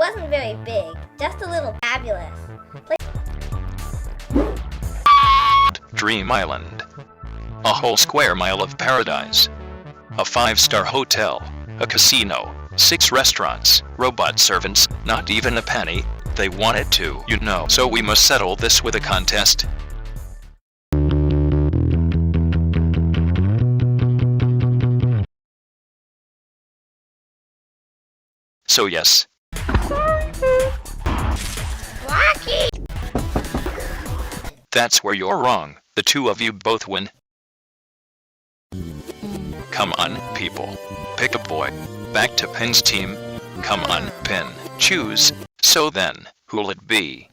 wasn't very big, just a little fabulous. Dream Island. A whole square mile of paradise. A 5-star hotel, a casino, 6 restaurants, robot servants, not even a penny. They wanted to, you know. So we must settle this with a contest. So yes. Rocky! That's where you're wrong. The two of you both win. Come on, people. Pick a boy. Back to Pin's team. Come on, Pin. Choose. So then, who'll it be?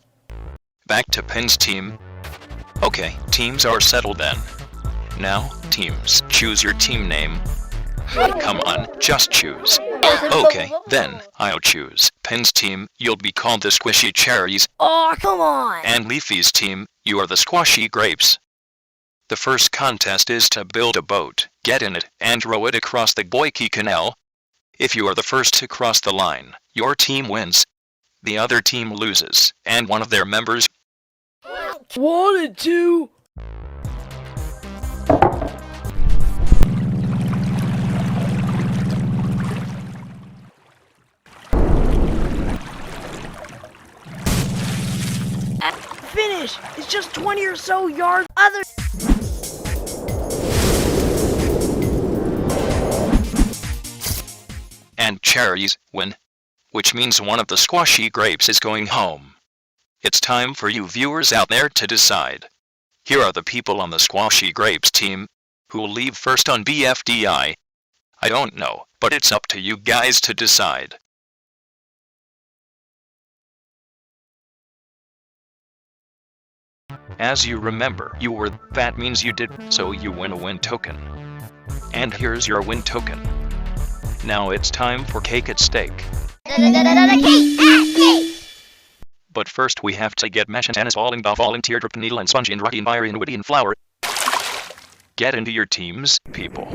Back to Pin's team. Okay, teams are settled then. Now, teams, choose your team name. Come on, just choose. Okay, then, I'll choose. Pin's team, you'll be called the Squishy Cherries. Oh, come on! And Leafy's team, you are the Squashy Grapes. The first contest is to build a boat, get in it, and row it across the Boyki Canal. If you are the first to cross the line, your team wins. The other team loses, and one of their members Wanted to! Finish! It's just 20 or so yards other. and cherries win. Which means one of the Squashy Grapes is going home. It's time for you viewers out there to decide. Here are the people on the Squashy Grapes team. Who will leave first on BFDI? I don't know, but it's up to you guys to decide. As you remember, that means you did, so you win a win token. And here's your win token. Now it's time for cake at stake. But first we have to get mesh and tennis ball and ball and teardrop needle and sponge and rocky and fire and woody and flour. Get into your teams, people.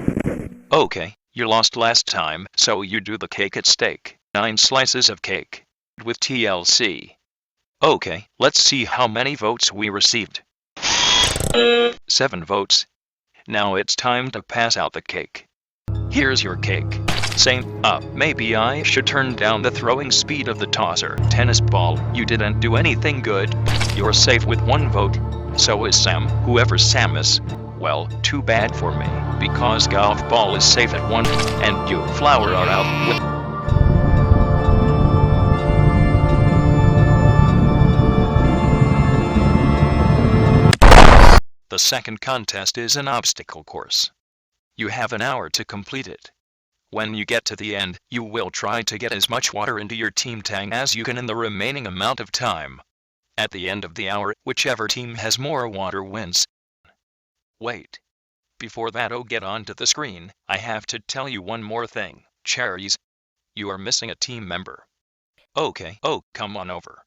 Okay, you lost last time, so you do the cake at stake. 9 slices of cake. With TLC. Okay, let's see how many votes we received. 7 votes. Now it's time to pass out the cake. Here's your cake. Same, maybe I should turn down the throwing speed of the tosser. Tennis ball, you didn't do anything good. You're safe with 1 vote. So is Sam, whoever Sam is. Well, too bad for me, because golf ball is safe at 1, and you, flower, are out with... The second contest is an obstacle course. You have an hour to complete it. When you get to the end, you will try to get as much water into your team tank as you can in the remaining amount of time. At the end of the hour, whichever team has more water wins. Wait. Before that get onto the screen, I have to tell you one more thing. Cherries, you are missing a team member. Okay, come on over.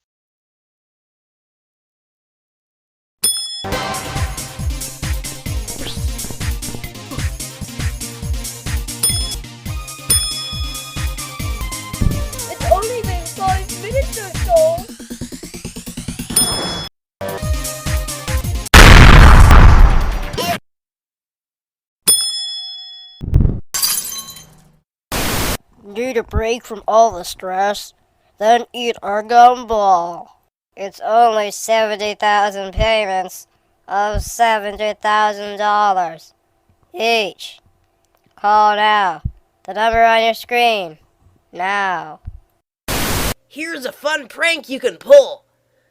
Only been 5 minutes or so. Need a break from all the stress? Then eat our gumball. It's only 70,000 payments of $70,000 each. Call now. The number on your screen. Now. Here's a fun prank you can pull.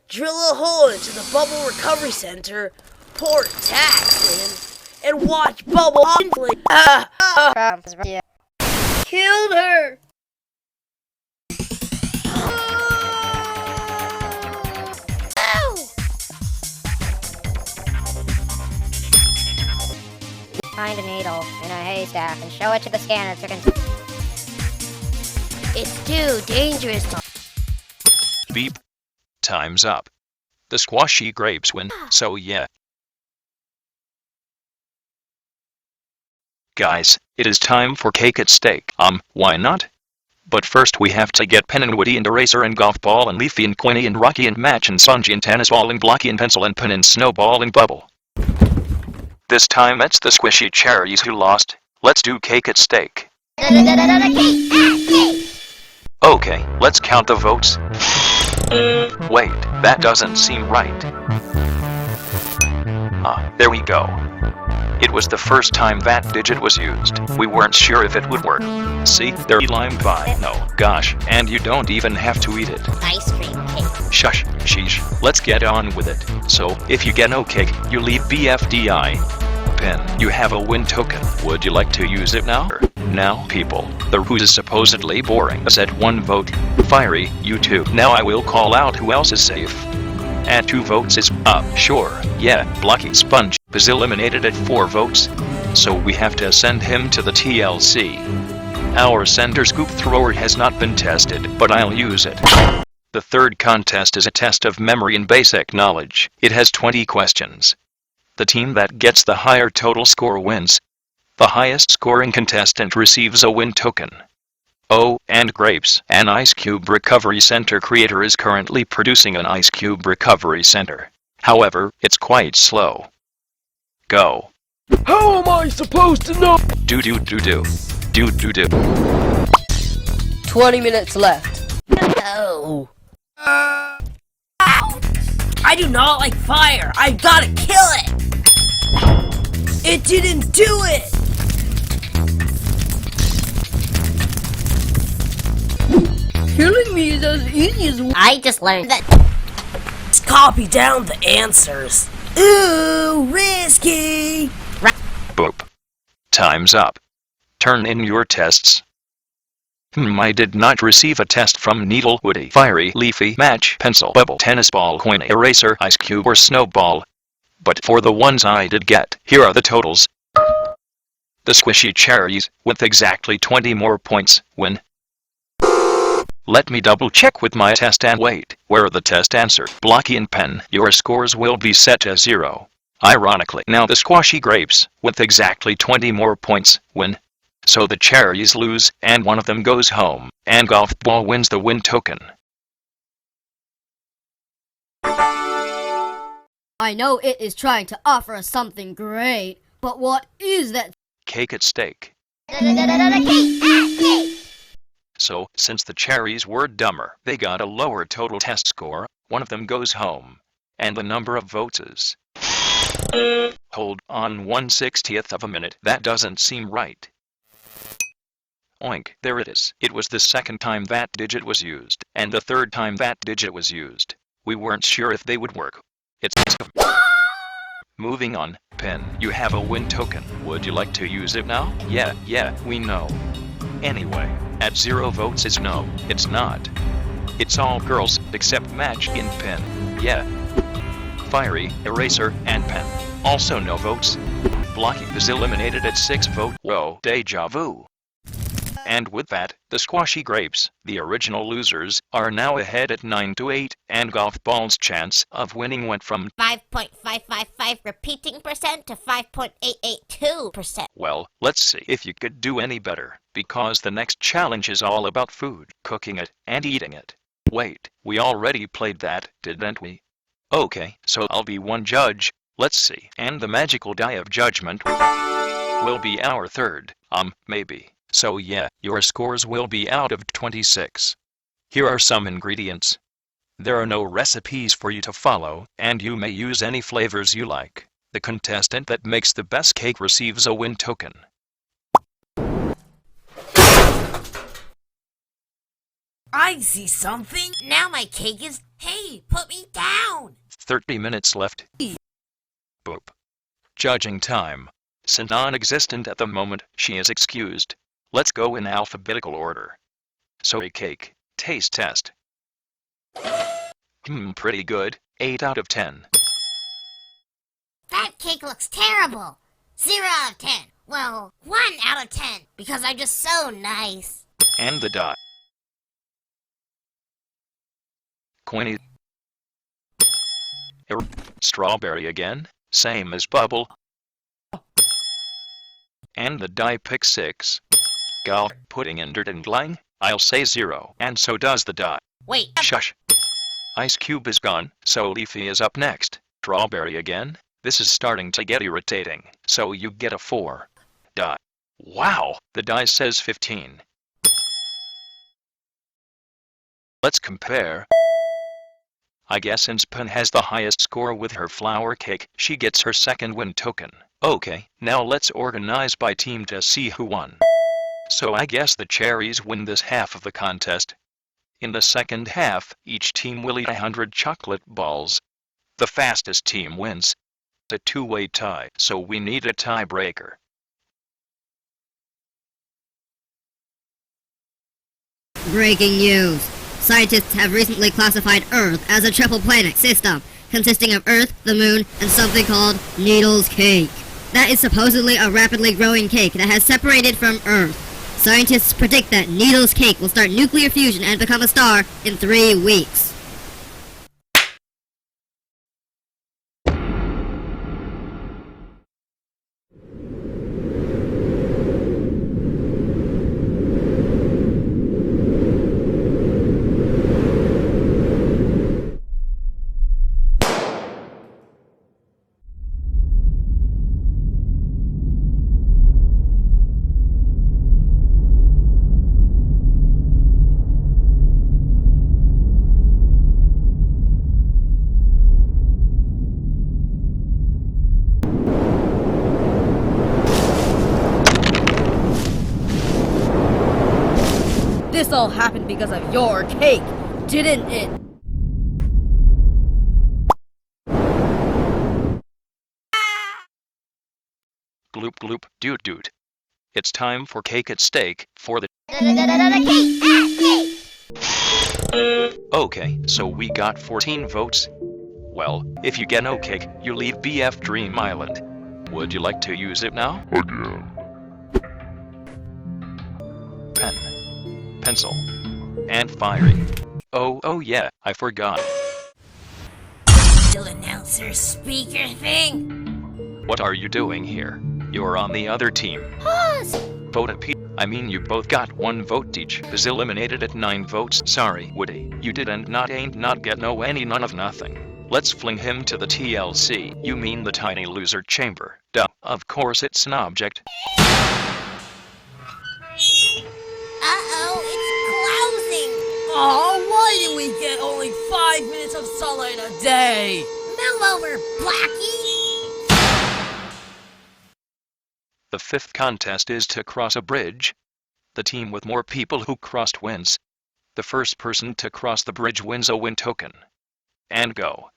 Drill a hole into the Bubble Recovery Center, pour tax in, and watch Bubble inflate. Killed her! Find a needle in a haystack and show it to the scanner so can... It's too dangerous. Beep. Time's up. The Squashy Grapes win, so yeah. Guys, it is time for cake at stake. Why not? But first we have to get Pen and Woody and Eraser and Golf Ball and Leafy and Queenie and Rocky and Match and Spongy and Tennis Ball and Blocky and Pencil and Pen and Snowball and Bubble. This time it's the Squishy Cherries who lost. Let's do Cake at Stake. Okay, let's count the votes. Wait, that doesn't seem right. Ah, there we go. It was the first time that digit was used. We weren't sure if it would work. See, they're limed by. No, gosh, and you don't even have to eat it. Ice cream cake. Shush, sheesh. Let's get on with it. So, if you get no cake, you leave BFDI. Pen, you have a win token. Would you like to use it now? Now, people, the who is supposedly boring is at 1 vote. Fiery, you too. Now I will call out who else is safe. At 2 votes is up. Sure, yeah, Blocky Sponge is eliminated at 4 votes. So we have to send him to the TLC. Our center scoop thrower has not been tested, but I'll use it. The third contest is a test of memory and basic knowledge. It has 20 questions. The team that gets the higher total score wins. The highest scoring contestant receives a win token. Oh, and grapes. An Ice Cube Recovery Center creator is currently producing an Ice Cube Recovery Center. However, it's quite slow. Go. How am I supposed to know? Do. 20 minutes left. No. I do not like fire. I gotta kill it. It didn't do it. Killing me is as easy as I just learned that. Let's copy down the answers. Ooh, risky. Boop. Time's up. Turn in your tests. I did not receive a test from Needle, Woody, Fiery, Leafy, Match, Pencil, Bubble, Tennis Ball, Coin, Eraser, Ice Cube, or Snowball. But for the ones I did get, here are the totals. The Squishy Cherries, with exactly 20 more points, win. Let me double check with my test and wait. Where are the test answers? Blocky and Pen, your scores will be set to 0. Ironically, now the Squashy Grapes, with exactly 20 more points, win. So the Cherries lose, and one of them goes home, and Golf Ball wins the win token. I know it is trying to offer us something great, but what is that? Cake at Stake. So, since the Cherries were dumber, they got a lower total test score, one of them goes home, and the number of votes is... Hold on 1/60th of a minute, that doesn't seem right. Oink, there it is. It was the second time that digit was used, and the third time that digit was used. We weren't sure if they would work. It's... Moving on, Pen, you have a win token. Would you like to use it now? Yeah, we know. Anyway, at 0 votes is no, it's not. It's all girls, except Match in Pen. Yeah. Fiery, Eraser, and Pen. Also no votes. Blocky is eliminated at 6 votes. Whoa, deja vu. And with that, the Squashy Grapes, the original losers, are now ahead at 9-8, and Golf Ball's chance of winning went from 5.555 repeating percent to 5.882%. Well, let's see if you could do any better, because the next challenge is all about food, cooking it, and eating it. Wait, we already played that, didn't we? Okay, so I'll be one judge, let's see, and the magical die of judgment will be our third, maybe. So yeah, your scores will be out of 26. Here are some ingredients. There are no recipes for you to follow, and you may use any flavors you like. The contestant that makes the best cake receives a win token. I see something. Now my cake is... Hey, put me down! 30 minutes left. Boop. Judging time. Since non-existent at the moment, she is excused. Let's go in alphabetical order. So a cake. Taste test. Pretty good. 8 out of 10. That cake looks terrible. 0 out of 10. Well, 1 out of 10, because I'm just so nice. And the dot. Queenie. Strawberry again, same as Bubble. And the die pick 6. Golf, pudding and dirt and glang. I'll say 0, and so does the die. Wait, Shush. Ice Cube is gone, so Leafy is up next. Strawberry again? This is starting to get irritating, so you get a 4. Die. Wow, the die says 15. Let's compare. I guess since Pen has the highest score with her flour cake, she gets her second win token. Okay, now let's organize by team to see who won. So I guess the cherries win this half of the contest. In the second half, each team will eat 100 chocolate balls. The fastest team wins. It's a two-way tie, so we need a tiebreaker. Breaking news. Scientists have recently classified Earth as a triple planet system, consisting of Earth, the Moon, and something called Needles Cake. That is supposedly a rapidly growing cake that has separated from Earth. Scientists predict that Needles Cake will start nuclear fusion and become a star in 3 weeks. This all happened because of your cake, didn't it? Gloop gloop, dude dude. It's time for cake at stake, for the... Okay, so we got 14 votes. Well, if you get no cake, you leave BF Dream Island. Would you like to use it now? Again. Pen. Pencil. And firing. Oh yeah, I forgot. still announcer speaker thing? What are you doing here? You're on the other team. Pause! Vote at P. I mean you both got 1 vote each. Is eliminated at 9 votes. Sorry, Woody. You did and not ain't not get no any none of nothing. Let's fling him to the TLC. You mean the tiny loser chamber. Duh. Of course it's an object. Uh-oh, it's closing! Oh, why do we get only 5 minutes of sunlight a day? Move over, Blackie! The 5th contest is to cross a bridge. The team with more people who crossed wins. The first person to cross the bridge wins a win token. And go.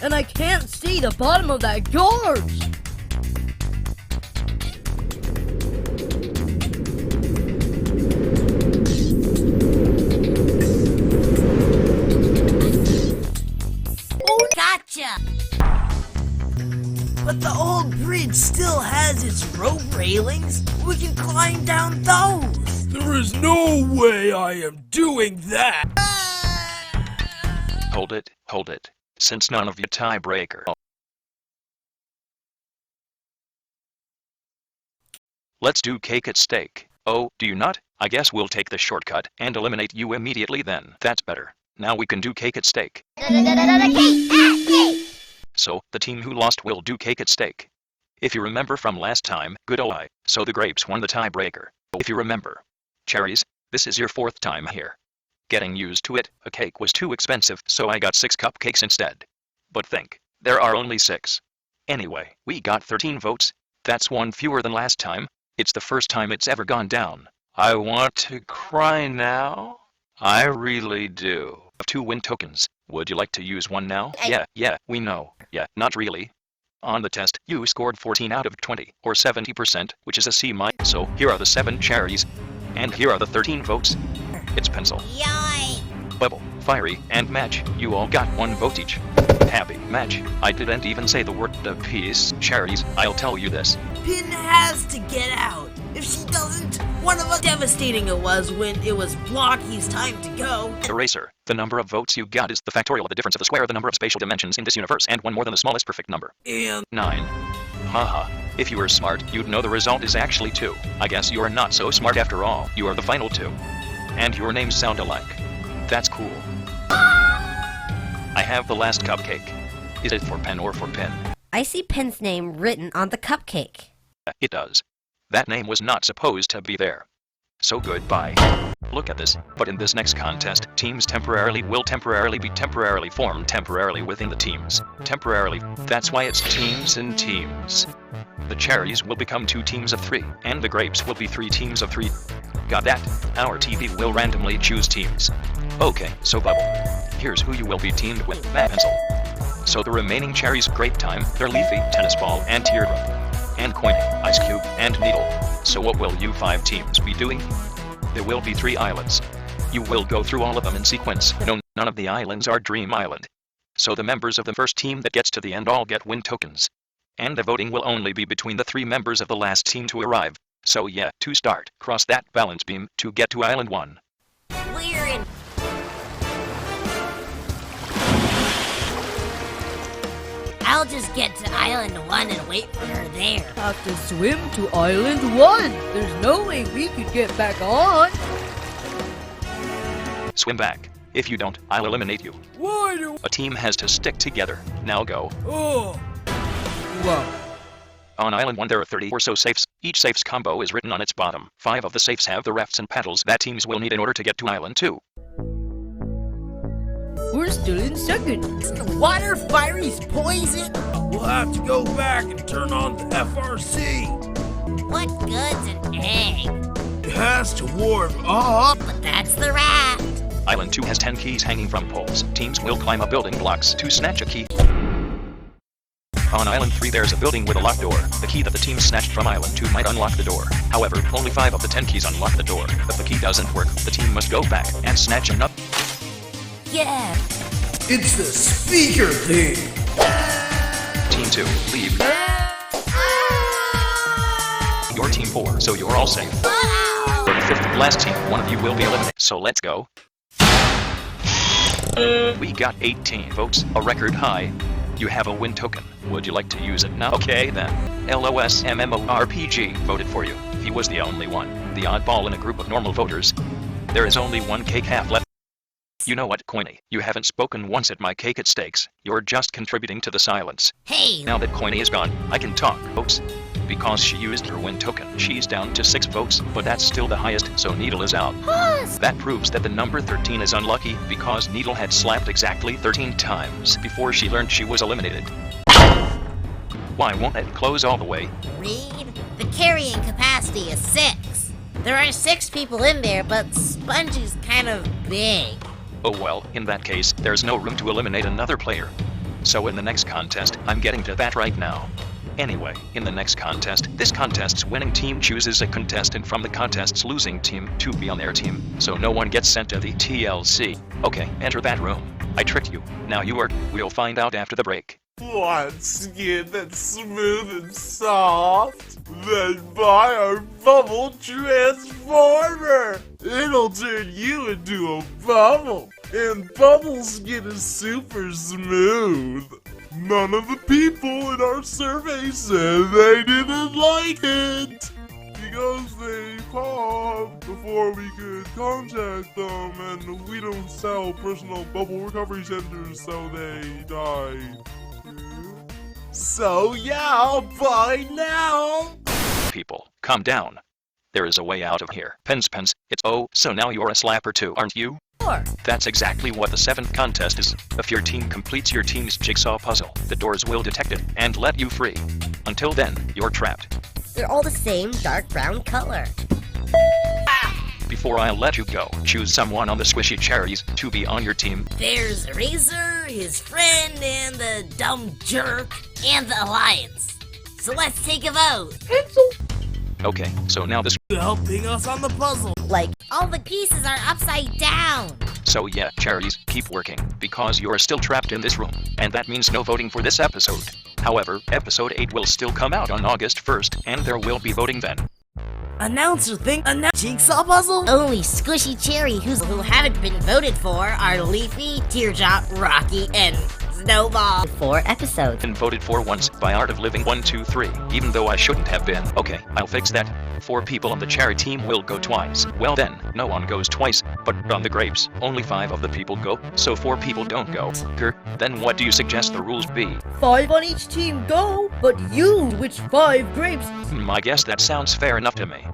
And I can't see the bottom of that gorge! Oh, gotcha! But the old bridge still has its rope railings. We can climb down those. There is no way I am doing that! Hold it, hold it. Since none of you tiebreaker. Let's do cake at stake. Oh, do you not? I guess we'll take the shortcut and eliminate you immediately then. That's better. Now we can do cake at stake. So, the team who lost will do cake at stake. If you remember from last time, good eye, so the grapes won the tiebreaker. If you remember. Cherries, this is your 4th time here. Getting used to it, a cake was too expensive, so I got 6 cupcakes instead. But think, there are only 6. Anyway, we got 13 votes. That's 1 fewer than last time. It's the first time it's ever gone down. I want to cry now. I really do. 2 win tokens. Would you like to use one now? Yeah, we know. Yeah, not really. On the test, you scored 14 out of 20, or 70%, which is a C-. So, here are the 7 cherries. And here are the 13 votes. It's Pencil, Yay! Bubble, Fiery, and Match. You all got 1 vote each. Happy Match. I didn't even say the word peace. Cherries, I'll tell you this. Pin has to get out. If she doesn't, one of us devastating it was when it was Blocky's time to go. Eraser. The number of votes you got is the factorial of the difference of the square of the number of spatial dimensions in this universe and 1 more than the smallest perfect number. And 9. Haha. If you were smart, you'd know the result is actually 2. I guess you are not so smart after all. You are the final 2. and your names sound alike. That's cool. I have the last cupcake. Is it for Pen or for Pin? I see Pen's name written on the cupcake. It does. That name was not supposed to be there. So goodbye. Look at this, but in this next contest, teams will temporarily be formed temporarily within the teams. Temporarily. That's why it's teams and teams. The cherries will become 2 teams of 3, and the grapes will be 3 teams of 3. Got that? Our TV will randomly choose teams. Okay, so Bubble. Here's who you will be teamed with. Matt Pencil. So the remaining cherries, Grape Time, they're Leafy, Tennis Ball, and Teardrop. And Coiny, Ice Cube, and Needle. So what will you 5 teams be doing? There will be 3 islands. You will go through all of them in sequence. No, none of the islands are Dream Island. So the members of the first team that gets to the end all get win tokens. And the voting will only be between the 3 members of the last team to arrive. So yeah, to start, cross that balance beam to get to Island 1. We're in. I'll just get to Island 1 and wait for her there. Have to swim to Island 1. There's no way we could get back on. Swim back. If you don't, I'll eliminate you. Why do... A team has to stick together. Now go. Oh. Wow. On Island 1 there are 30 or so safes. Each safe's combo is written on its bottom. 5 of the safes have the rafts and paddles that teams will need in order to get to Island 2. We're still in second. Water Fiery's poison? We'll have to go back and turn on the FRC. What good's an egg? It has to warm up. But that's the raft. Island 2 has 10 keys hanging from poles. Teams will climb up building blocks to snatch a key. On Island 3 there's a building with a locked door. The key that the team snatched from Island 2 might unlock the door. However, only 5 of the 10 keys unlock the door. If the key doesn't work, the team must go back and snatch another. Yeah. It's the speaker thing. Team 2, leave. You're Team 4, so you're all safe. For the 5th and last team, one of you will be eliminated. So let's go. We got 18 votes, a record high. You have a win token. Would you like to use it now? Okay then. LOS MMORPG voted for you. He was the only one. The oddball in a group of normal voters. There is only one cake half left. You know what, Coiny? You haven't spoken once at my cake at stakes. You're just contributing to the silence. Hey. Now that Coiny is gone, I can talk, folks. Because she used her win token, she's down to 6 votes, but that's still the highest, so Needle is out. That proves that the number 13 is unlucky, because Needle had slapped exactly 13 times before she learned she was eliminated. Why won't it close all the way? Reed, the carrying capacity is 6. There are 6 people in there, but Spongy's kind of big. Oh well, in that case, there's no room to eliminate another player. So in the next contest, I'm getting to that right now. Anyway, in the next contest, this contest's winning team chooses a contestant from the contest's losing team to be on their team, so no one gets sent to the TLC. Okay, enter that room. I tricked you. Now you are. We'll find out after the break. Want skin that's smooth and soft? Then buy our Bubble Transformer! It'll turn you into a bubble! And Bubble skin is super smooth! None of the people in our survey said they didn't like it! Because they popped before we could contact them, and we don't sell personal bubble recovery centers, so they died. So yeah, buy now! People, calm down. There is a way out of here. Pens, it's so now you're a slapper too, aren't you? Sure. That's exactly what the 7th contest is. If your team completes your team's jigsaw puzzle, the doors will detect it and let you free. Until then, you're trapped. They're all the same dark brown color. Before I let you go, choose someone on the squishy cherries to be on your team. There's Razor, his friend, and the dumb jerk, and the Alliance. So let's take a vote. Okay, so now this. Helping us on the puzzle. Like, All the pieces are upside down. So yeah, cherries, keep working, because you're still trapped in this room, and that means no voting for this episode. However, episode 8 will still come out on August 1st, and there will be voting then. Announcer thing? Jigsaw puzzle? Only Squishy Cherry who haven't been voted for are Leafy, Teardrop, Rocky, and Snowball. 4 episodes. Been voted for once by Art of Living 123, even though I shouldn't have been. Okay, I'll fix that. 4 people on the cherry team will go twice. Well then, no one goes twice, but on the grapes, only 5 of the people go, so 4 people don't go. Then what do you suggest the rules be? 5 on each team go, but you which 5 grapes. I guess that sounds fair enough to me.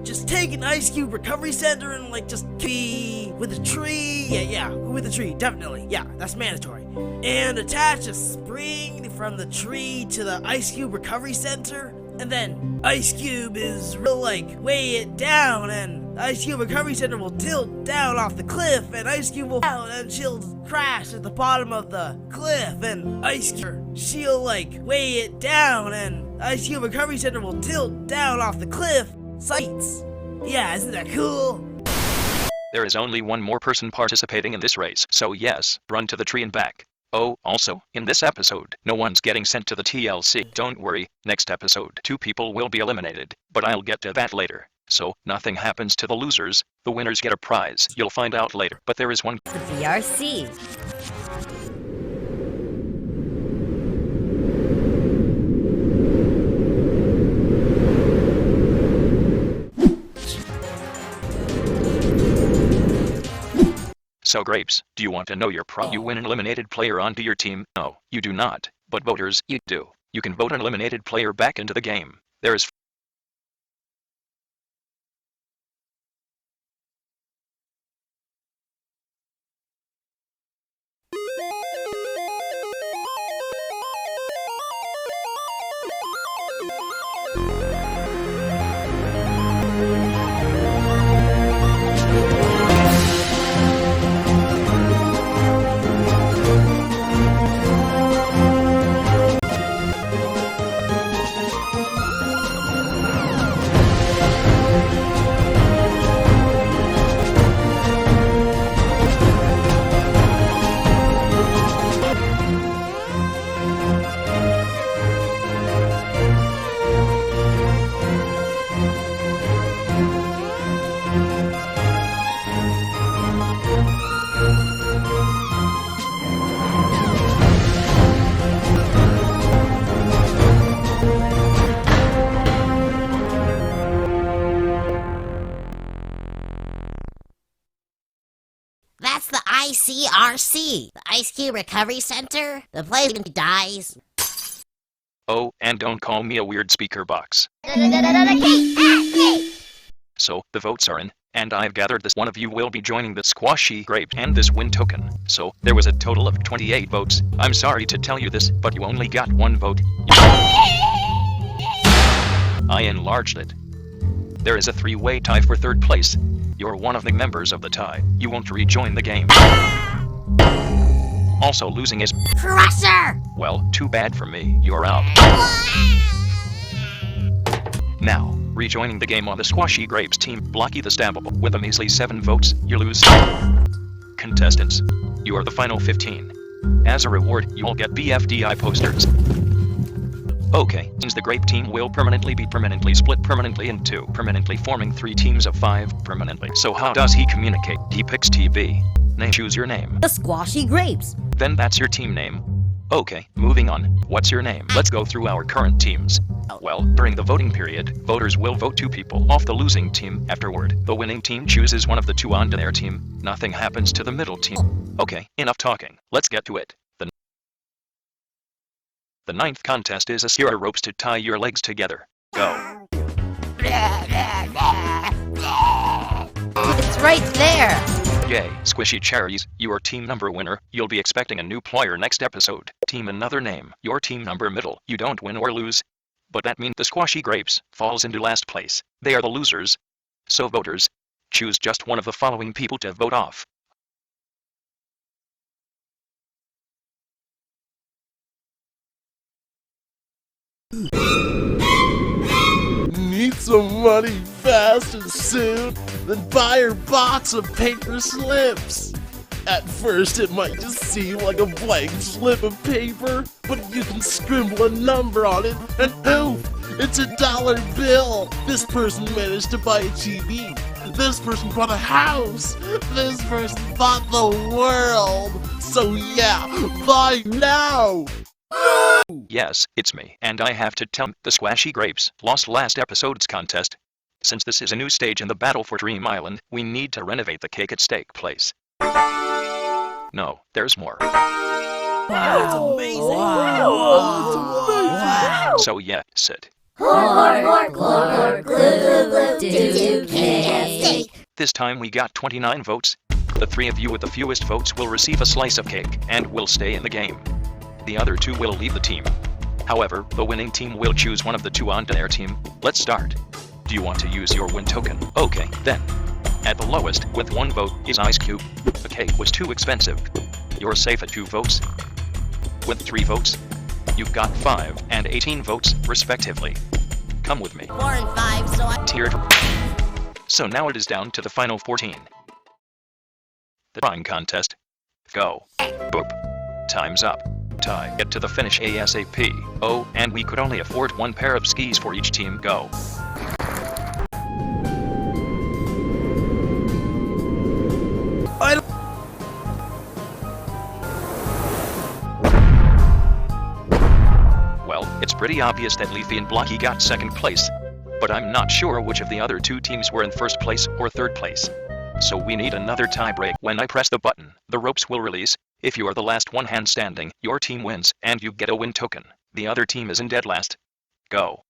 Just take an ice cube recovery center and just be with a tree. Yeah, with a tree, definitely. Yeah, that's mandatory. And attach a spring from the tree to the ice cube recovery center. And then ice cube is real weigh it down, and the ice cube recovery center will tilt down off the cliff, and ice cube will down and she'll crash at the bottom of the cliff, and ice cube she'll weigh it down, and ice cube recovery center will tilt down off the cliff. Sights. Yeah, isn't that cool? There is only one more person participating in this race, so yes, run to the tree and back. Oh, also, in this episode, no one's getting sent to the TLC. Don't worry, next episode 2 people will be eliminated, but I'll get to that later. So, nothing happens to the losers, the winners get a prize. You'll find out later, but there is one. The VRC. So Grapes, do you want to know your You win an eliminated player onto your team? No, you do not. But voters, you do. You can vote an eliminated player back into the game. There is That's the ICRC, the Ice Cube Recovery Center. The place dies. Oh, and don't call me a weird speaker box. So, the votes are in, and I've gathered this. One of you will be joining the Squashy Grape and this win token. So, there was a total of 28 votes. I'm sorry to tell you this, but you only got 1 vote. I enlarged it. There is a 3-way tie for 3rd place. You're one of the members of the tie. You won't rejoin the game. Also losing is Crusher! Well, too bad for me. You're out. Now, rejoining the game on the Squashy Grapes team, Blocky the Stabbable. With a measly 7 votes, you lose. Contestants, you are the final 15. As a reward, you'll get BFDI posters. Okay, since the Grape team will permanently split permanently in 2, permanently forming 3 teams of 5 permanently. So how does he communicate? He picks TB. Name, choose your name. The Squashy Grapes. Then that's your team name. Okay, moving on. What's your name? Let's go through our current teams. Well, during the voting period, voters will vote 2 people off the losing team. Afterward, the winning team chooses one of the 2 onto their team. Nothing happens to the middle team. Okay, enough talking. Let's get to it. The 9th contest is a series of ropes to tie your legs together. Go. It's right there! Yay, Squishy Cherries, you are team number winner. You'll be expecting a new player next episode. Team another name. Your team number middle. You don't win or lose. But that means the Squashy Grapes falls into last place. They are the losers. So voters, choose just one of the following people to vote off. Need some money fast and soon? Then buy your box of paper slips. At first it might just seem like a blank slip of paper, but you can scribble a number on it and poof, it's a $1 bill. This person managed to buy a TV. This person bought a house. This person bought the world. So yeah, buy now. Yes, it's me, and I have to tell the Squashy Grapes lost last episode's contest. Since this is a new stage in the battle for Dream Island, we need to renovate the Cake at Stake place. No, there's more. Wow, that's amazing. Wow. So yeah, sit. This time we got 29 votes. The 3 of you with the fewest votes will receive a slice of cake and will stay in the game. The other 2 will leave the team. However, the winning team will choose one of the 2 on their team. Let's start. Do you want to use your win token? Okay, then. At the lowest, with 1 vote, is Ice Cube. The cake was too expensive. You're safe at 2 votes. With 3 votes, you've got 5 and 18 votes, respectively. Come with me. 4 and 5, so I... Tiered. So now it is down to the final 14. The drawing contest. Go. Boop. Time's up. Tie. Get to the finish ASAP. Oh, and we could only afford 1 pair of skis for each team. Go. Well, it's pretty obvious that Leafy and Blocky got 2nd place. But I'm not sure which of the other 2 teams were in 1st place or 3rd place. So we need another tiebreak. When I press the button, the ropes will release. If you are the last one hand standing, your team wins, and you get a win token. The other team is in dead last. Go.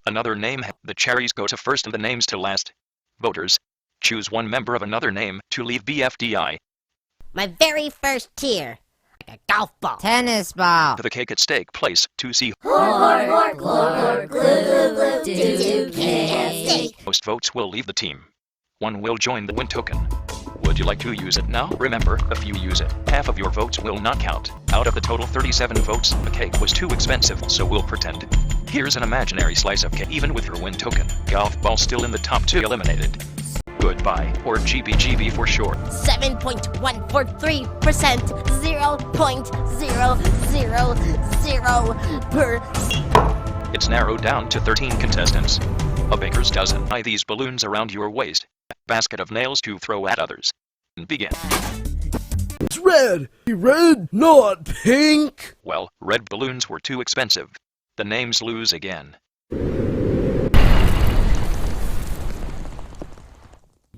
Another name. The cherries go to first and the names to last. Voters, choose one member of another name to leave BFDI. My very first tier. Like a golf ball. Tennis ball. To the Cake at Stake place to see most votes will leave the team. 1 will join the win token. Would you like to use it now? Remember, if you use it, half of your votes will not count. Out of the total 37 votes, the cake was too expensive, so we'll pretend. Here's an imaginary slice of cake even with your win token. Golf ball still in the top 2 eliminated. Goodbye, or GBGB for short. 7.143%, 0.000%. It's narrowed down to 13 contestants. A baker's dozen. Tie these balloons around your waist. Basket of nails to throw at others. Begin. It's red. Red, not pink. Well, red balloons were too expensive. The names lose again.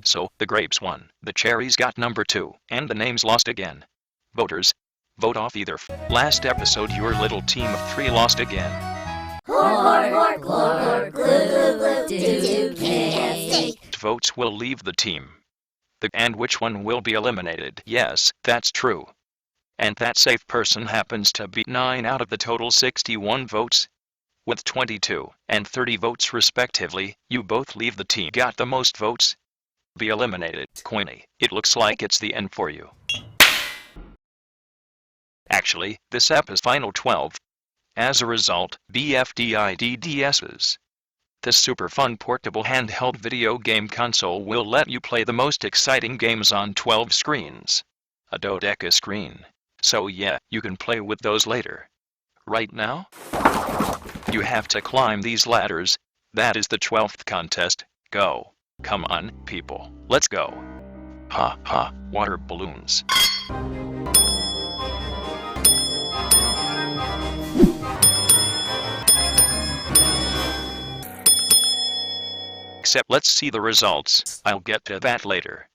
So, the grapes won. The cherries got number 2, and the names lost again. Voters, vote off either. Last episode your little team of 3 lost again. Votes will leave the team. And which one will be eliminated? Yes, that's true. And that safe person happens to be 9 out of the total 61 votes. With 22 and 30 votes respectively, you both leave the team. Got the most votes? Be eliminated. Coiny, it looks like it's the end for you. Actually, this app is final 12. As a result, BFDIDDS's. This super fun portable handheld video game console will let you play the most exciting games on 12 screens. A dodeca screen. So yeah, you can play with those later. Right now? You have to climb these ladders. That is the 12th contest. Go. Come on, people. Let's go. Ha ha, water balloons. Except let's see the results. I'll get to that later.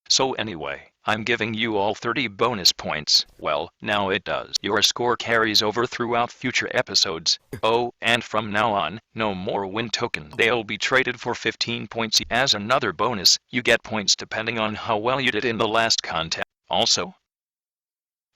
So anyway, I'm giving you all 30 bonus points. Well, now it does. Your score carries over throughout future episodes. Oh, and from now on, no more win tokens. They'll be traded for 15 points. As another bonus, you get points depending on how well you did in the last contest. Also.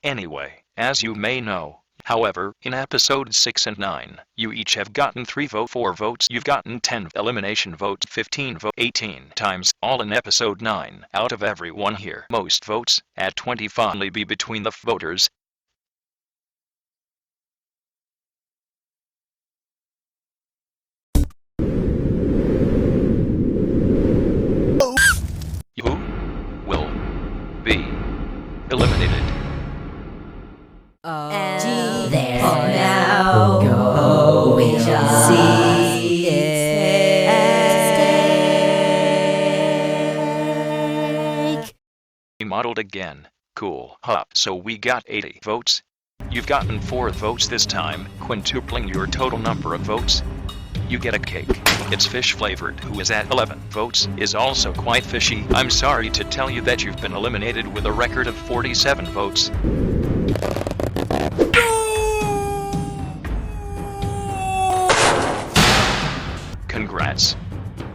Anyway, as you may know, however, in episodes 6 and 9, you each have gotten 4 votes. You've gotten 10 elimination votes, 15 votes, 18 times, all in episode 9. Out of everyone here, most votes, at 20 finally be between the voters. Who will be eliminated? There now, go, we shall see it. failed again. Cool. Huh. So we got 80 votes. You've gotten 4 votes this time, quintupling your total number of votes. You get a cake. It's fish flavored. Who is at 11 votes is also quite fishy. I'm sorry to tell you that you've been eliminated with a record of 47 votes. Congrats.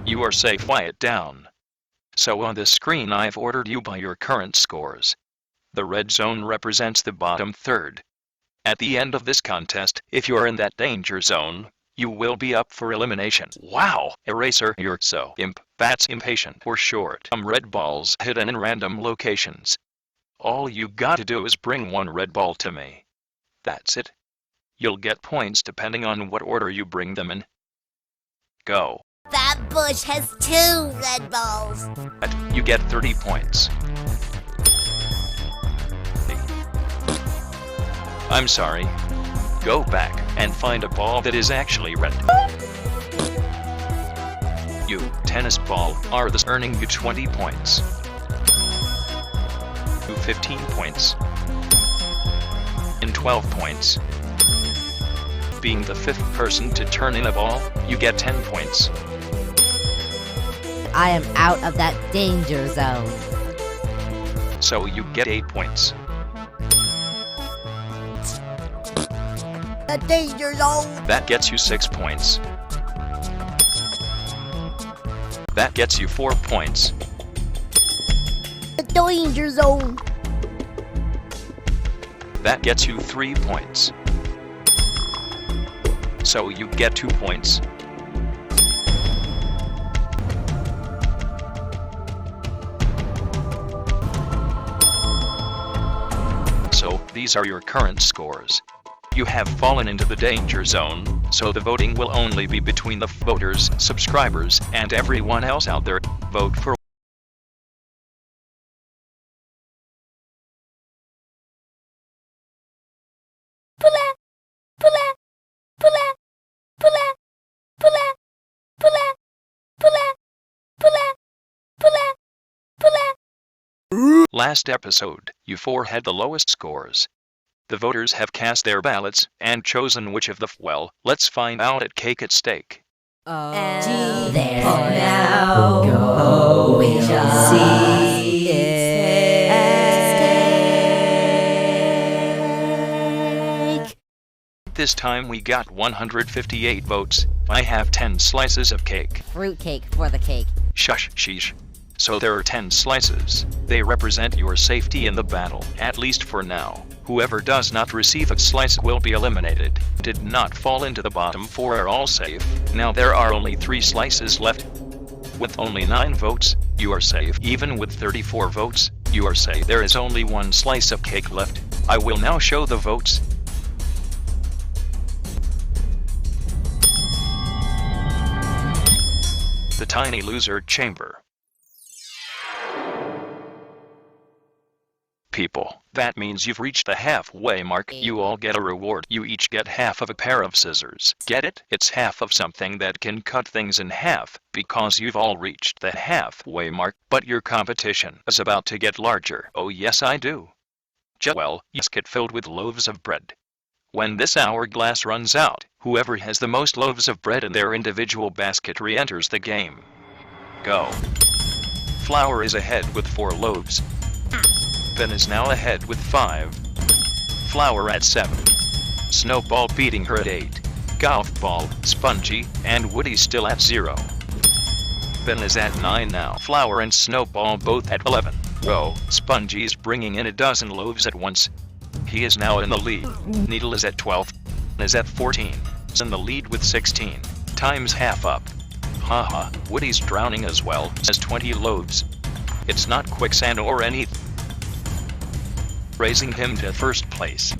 You are safe. Quiet down. So on this screen I've ordered you by your current scores. The red zone represents the bottom third. At the end of this contest, if you're in that danger zone, you will be up for elimination. Wow! Eraser, you're so imp. That's impatient for short. Red balls hidden in random locations. All you gotta do is bring 1 red ball to me. That's it. You'll get points depending on what order you bring them in. Go. That bush has 2 red balls. But you get 30 points. I'm sorry. Go back and find a ball that is actually red. You, tennis ball, are thus earning you 20 points. You 15 points. And 12 points. Being the 5th person to turn in a ball, you get 10 points. I am out of that danger zone. So you get 8 points. The danger zone. That gets you 6 points. That gets you 4 points. The danger zone. That gets you 3 points. So you get 2 points. So, these are your current scores. You have fallen into the danger zone, so the voting will only be between the voters, subscribers, and everyone else out there. Vote for Last episode, you 4 had the lowest scores. The voters have cast their ballots and chosen which of the well, let's find out at Cake at Stake. There's now going see it. This time we got 158 votes. I have 10 slices of cake. Fruit cake for the cake. Shush, sheesh. So there are 10 slices. They represent your safety in the battle, at least for now. Whoever does not receive a slice will be eliminated. Did not fall into the bottom 4 are all safe. Now there are only 3 slices left. With only 9 votes, you are safe. Even with 34 votes, you are safe. There is only 1 slice of cake left. I will now show the votes. The Tiny Loser Chamber. People, that means you've reached the halfway mark. You all get a reward. You each get half of a pair of scissors. Get it? It's half of something that can cut things in half, because you've all reached the halfway mark. But your competition is about to get larger. Oh yes, I do. Well, basket filled with loaves of bread. When this hourglass runs out, whoever has the most loaves of bread in their individual basket re-enters the game. Go. Flour is ahead with 4 loaves. Ben is now ahead with 5. Flower at 7. Snowball beating her at 8. Golf Ball, Spongy, and Woody still at 0. Ben is at 9 now. Flower and Snowball both at 11. Spongy is bringing in a dozen loaves at once. He is now in the lead. Needle is at 12. Is at 14. Is in the lead with 16. Time's half up. Haha, Woody's drowning as well, has 20 loaves. It's not quicksand or anything. Raising him to first place.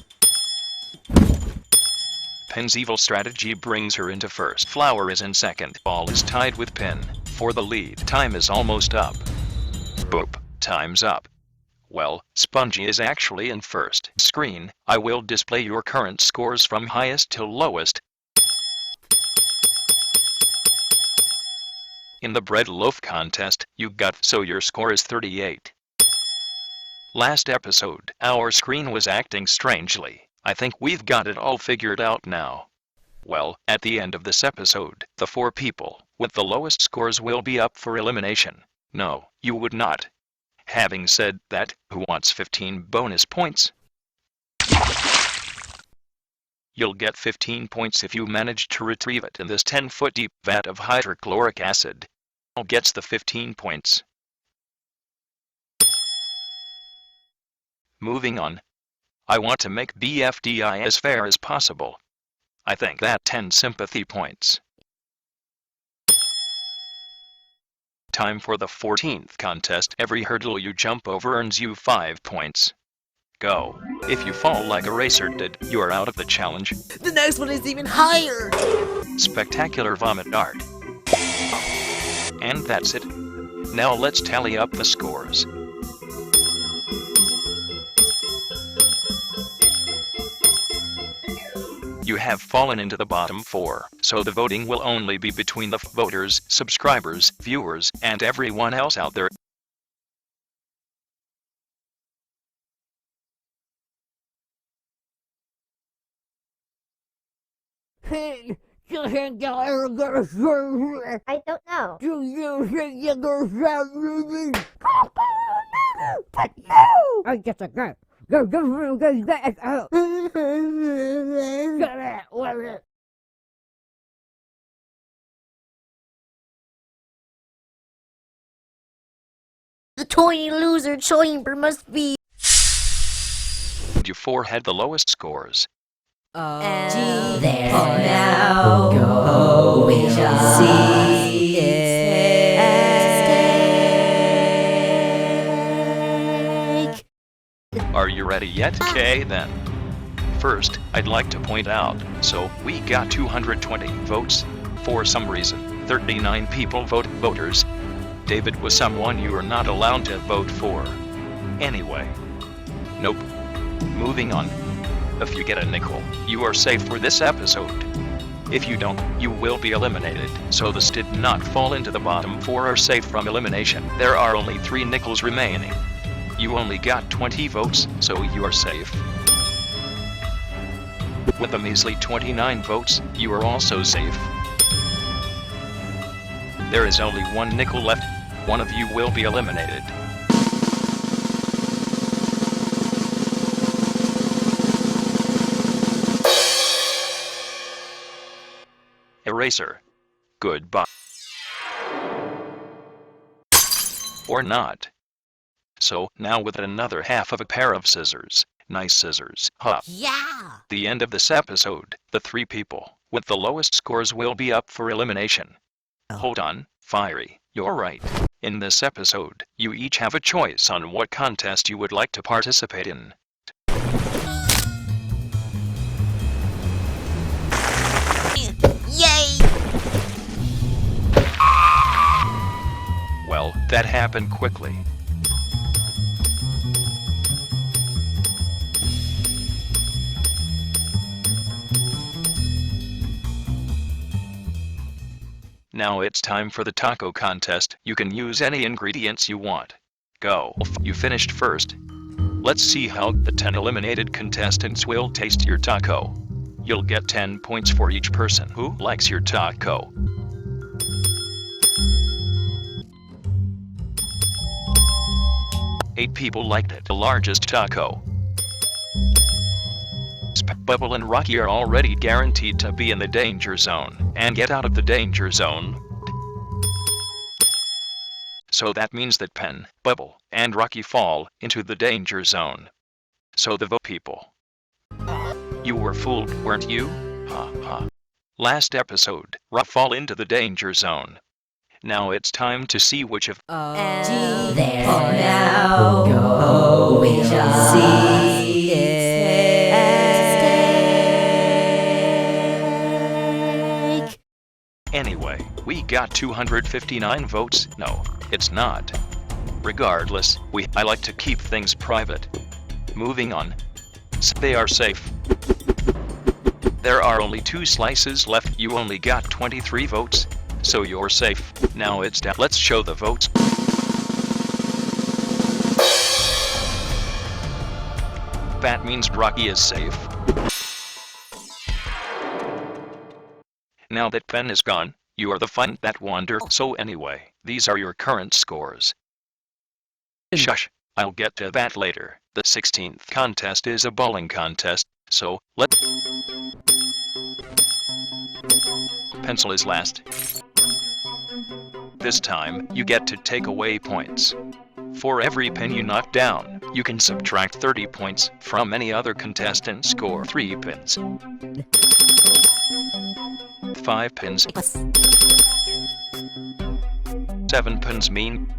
Pin's evil strategy brings her into first. Flower is in second. Ball is tied with Pin for the lead. Time is almost up. Boop. Time's up. Well, Spongy is actually in first. Screen, I will display your current scores from highest to lowest. In the bread loaf contest, you got so your score is 38. Last episode, our screen was acting strangely. I think we've got it all figured out now. Well, at the end of this episode, the 4 people with the lowest scores will be up for elimination. No, you would not. Having said that, who wants 15 bonus points? You'll get 15 points if you manage to retrieve it in this 10-foot deep vat of hydrochloric acid. Who gets the 15 points? Moving on. I want to make BFDI as fair as possible. I think that 10 sympathy points. Time for the 14th contest. Every hurdle you jump over earns you 5 points. Go. If you fall like a racer did, you are out of the challenge. The next one is even higher! Spectacular vomit dart. And that's it. Now let's tally up the scores. You have fallen into the bottom 4, so the voting will only be between the voters, subscribers, viewers, and everyone else out there. I don't know. I get a go. Go. The toy loser chamber must be. You 4 had the lowest scores. And there's now going to see it. Are you ready yet? Okay then. First, I'd like to point out, so we got 220 votes. For some reason, 39 people voters. David was someone you are not allowed to vote for. Anyway. Nope. Moving on. If you get a nickel, you are safe for this episode. If you don't, you will be eliminated, so this did not fall into the bottom 4 are safe from elimination. There are only 3 nickels remaining. You only got 20 votes, so you are safe. With a measly 29 votes, you are also safe. There is only 1 nickel left. One of you will be eliminated. Eraser. Goodbye. Or not. So, now with another half of a pair of scissors. Nice scissors, huh? Yeah! The end of this episode, the 3 people with the lowest scores will be up for elimination. Hold on, Fiery, you're right. In this episode, you each have a choice on what contest you would like to participate in. Yay! Well, that happened quickly. Now it's time for the taco contest. You can use any ingredients you want. Go. You finished first. Let's see how the 10 eliminated contestants will taste your taco. You'll get 10 points for each person who likes your taco. Eight people liked it, the largest taco. Bubble and Rocky are already guaranteed to be in the danger zone and get out of the danger zone. So that means that Pen, Bubble, and Rocky fall into the danger zone. So the vote people. You were fooled, weren't you? Ha ha. Last episode, Rock fall into the danger zone. Now it's time to see which of And there's now going to see it. Anyway, we got 259 votes. No, it's not. Regardless, I like to keep things private. Moving on. They are safe. There are only 2 slices left. You only got 23 votes, so you're safe. Now it's down. Let's show the votes. That means Rocky is safe. Now that Pen is gone, you are the fun that wander. So anyway, these are your current scores. Shush, I'll get to that later. The 16th contest is a bowling contest, so Pencil is last. This time, you get to take away points. For every pin you knock down, you can subtract 30 points from any other contestant. Score 3 pins. 5 pins. 7 pins mean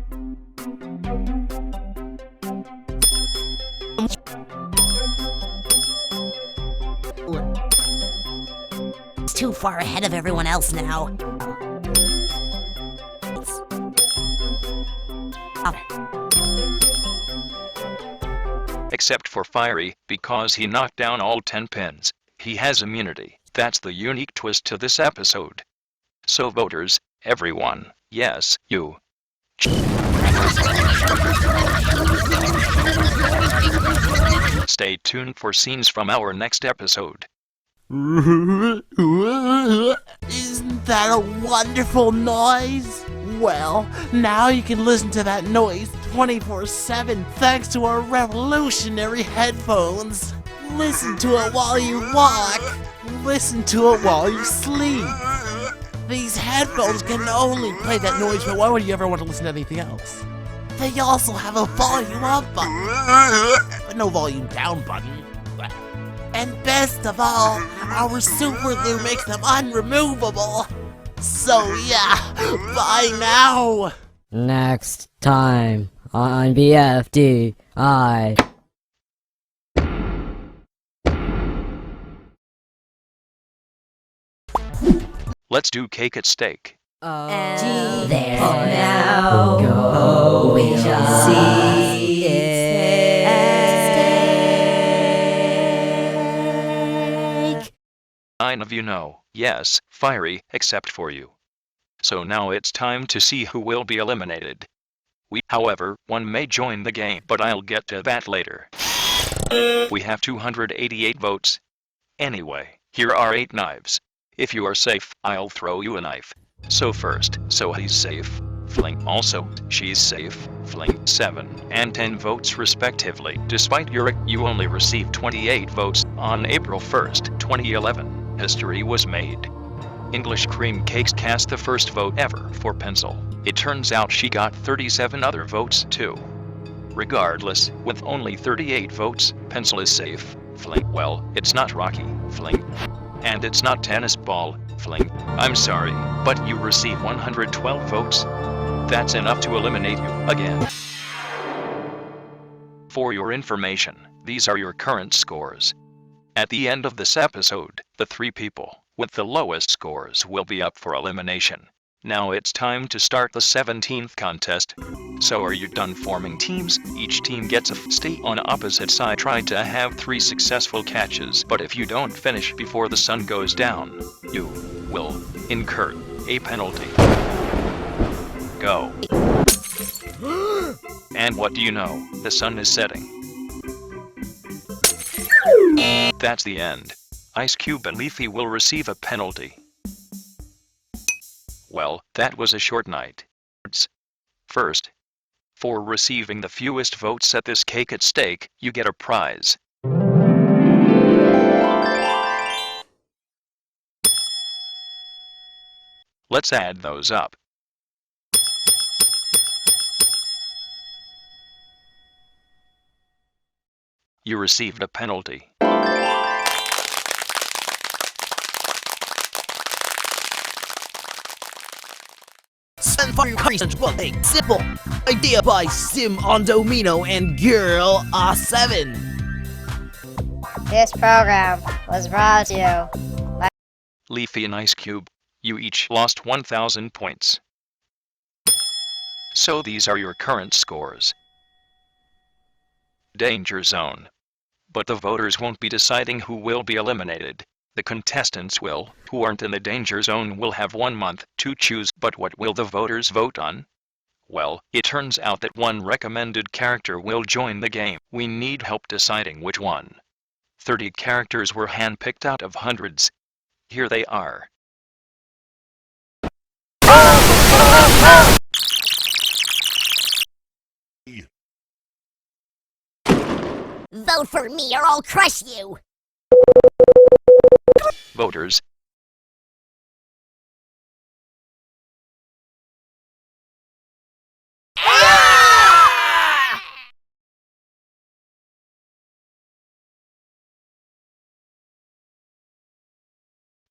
It's too far ahead of everyone else now. except for Fiery, because he knocked down all 10 pins. He has immunity. That's the unique twist to this episode. So voters, everyone, yes, you. Stay tuned for scenes from our next episode. Isn't that a wonderful noise? Well, now you can listen to that noise 24/7 thanks to our revolutionary headphones. Listen to it while you walk. Listen to it while you sleep. These headphones can only play that noise, but why would you ever want to listen to anything else? They also have a volume up button, but no volume down button. And best of all, our super glue makes them unremovable. So yeah, bye now! Next time on BFDI. Let's do cake at stake. And there now go we shall see it. 9 of you know, yes, Fiery, except for you. So now it's time to see who will be eliminated. However, one may join the game, but I'll get to that later. We have 288 votes. Anyway, here are 8 knives. If you are safe, I'll throw you a knife. So first, so he's safe, fling. Also, she's safe, fling. 7 and 10 votes respectively. Despite you only received 28 votes. On April 1st, 2011, history was made. English Cream Cakes cast the first vote ever for Pencil. It turns out she got 37 other votes too. Regardless, with only 38 votes, Pencil is safe, fling. Well, it's not Rocky, fling. And it's not tennis ball, fling. I'm sorry, but you receive 112 votes. That's enough to eliminate you again. For your information, these are your current scores. At the end of this episode, the 3 people with the lowest scores will be up for elimination. Now it's time to start the 17th contest. So are you done forming teams? Each team gets a stay on opposite side. Try to have 3 successful catches, but if you don't finish before the sun goes down, you will incur a penalty. Go. And what do you know? The sun is setting. That's the end. Ice Cube and Leafy will receive a penalty. Well, that was a short night. First, for receiving the fewest votes at this cake at stake, you get a prize. Let's add those up. You received a penalty. Send for your questions was a simple idea by Sim on Domino and Girl A7. This program was brought to you by Leafy and Ice Cube, you each lost 1,000 points. So these are your current scores. Danger Zone. But the voters won't be deciding who will be eliminated. The contestants who aren't in the danger zone will have 1 month to choose. But what will the voters vote on? Well, it turns out that one recommended character will join the game. We need help deciding which one. 30 characters were handpicked out of hundreds. Here they are. Vote for me or I'll crush you! Voters.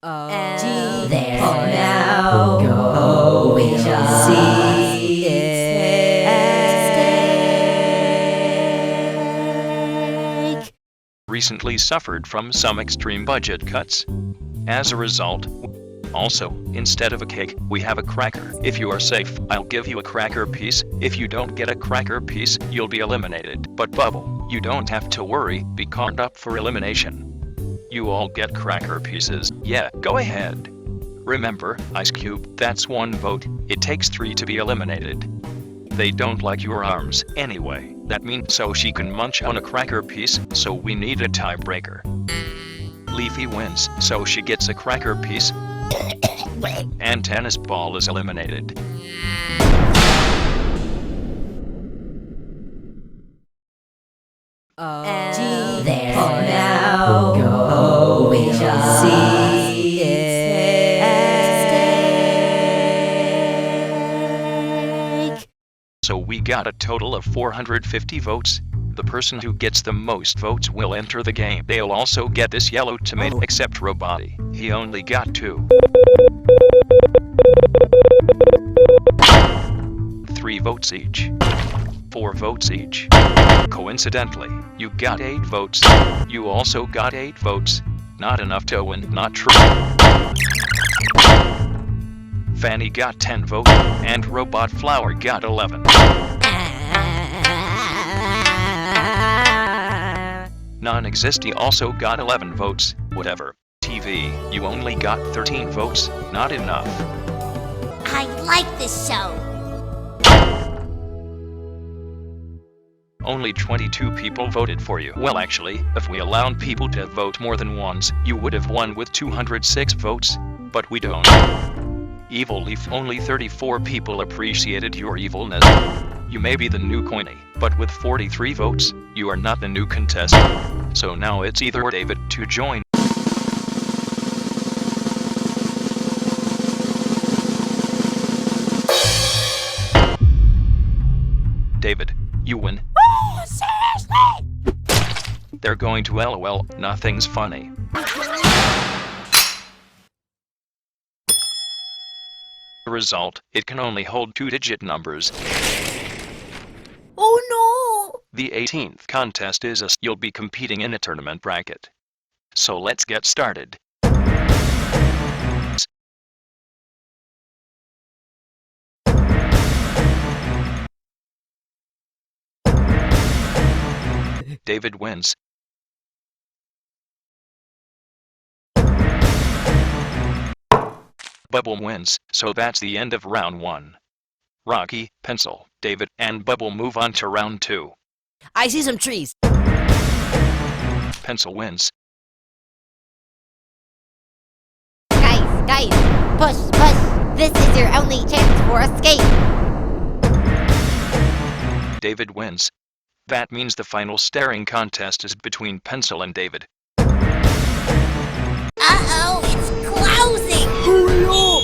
There now go, we shall see it. Recently suffered from some extreme budget cuts. As a result, also, instead of a cake, we have a cracker. If you are safe, I'll give you a cracker piece. If you don't get a cracker piece, you'll be eliminated. But Bubble, you don't have to worry, be caught up for elimination. You all get cracker pieces. Yeah, go ahead. Remember, Ice Cube, that's one vote. It takes 3 to be eliminated. They don't like your arms anyway. That means so she can munch on a cracker piece, so we need a tiebreaker. Leafy wins, so she gets a cracker piece. And Tennis Ball is eliminated. There now go, we shall see it. So we got a total of 450 votes. The person who gets the most votes will enter the game. They'll also get this yellow tomato, except Roboti. He only got 2. 3 votes each. 4 votes each. Coincidentally, you got 8 votes. You also got 8 votes. Not enough to win, not true. Fanny got 10 votes, and Robot Flower got 11. Non-existy also got 11 votes, whatever. TV, you only got 13 votes, not enough. I like this show. Only 22 people voted for you. Well, actually, if we allowed people to vote more than once, you would have won with 206 votes. But we don't. Evil Leaf, only 34 people appreciated your evilness. You may be the new Coiny, but with 43 votes, you are not the new contestant. So now it's either David to join. David, you win. Oh, seriously? They're going to LOL, nothing's funny. The result, it can only hold 2-digit numbers. Oh no! The 18th contest is you'll be competing in a tournament bracket. So let's get started. David wins. Bubble wins, so that's the end of round 1. Rocky, Pencil, David, and Bubble move on to round 2. I see some trees. Pencil wins. Guys, push. This is your only chance for escape. David wins. That means the final staring contest is between Pencil and David. Uh-oh, it's closing! Hurry up!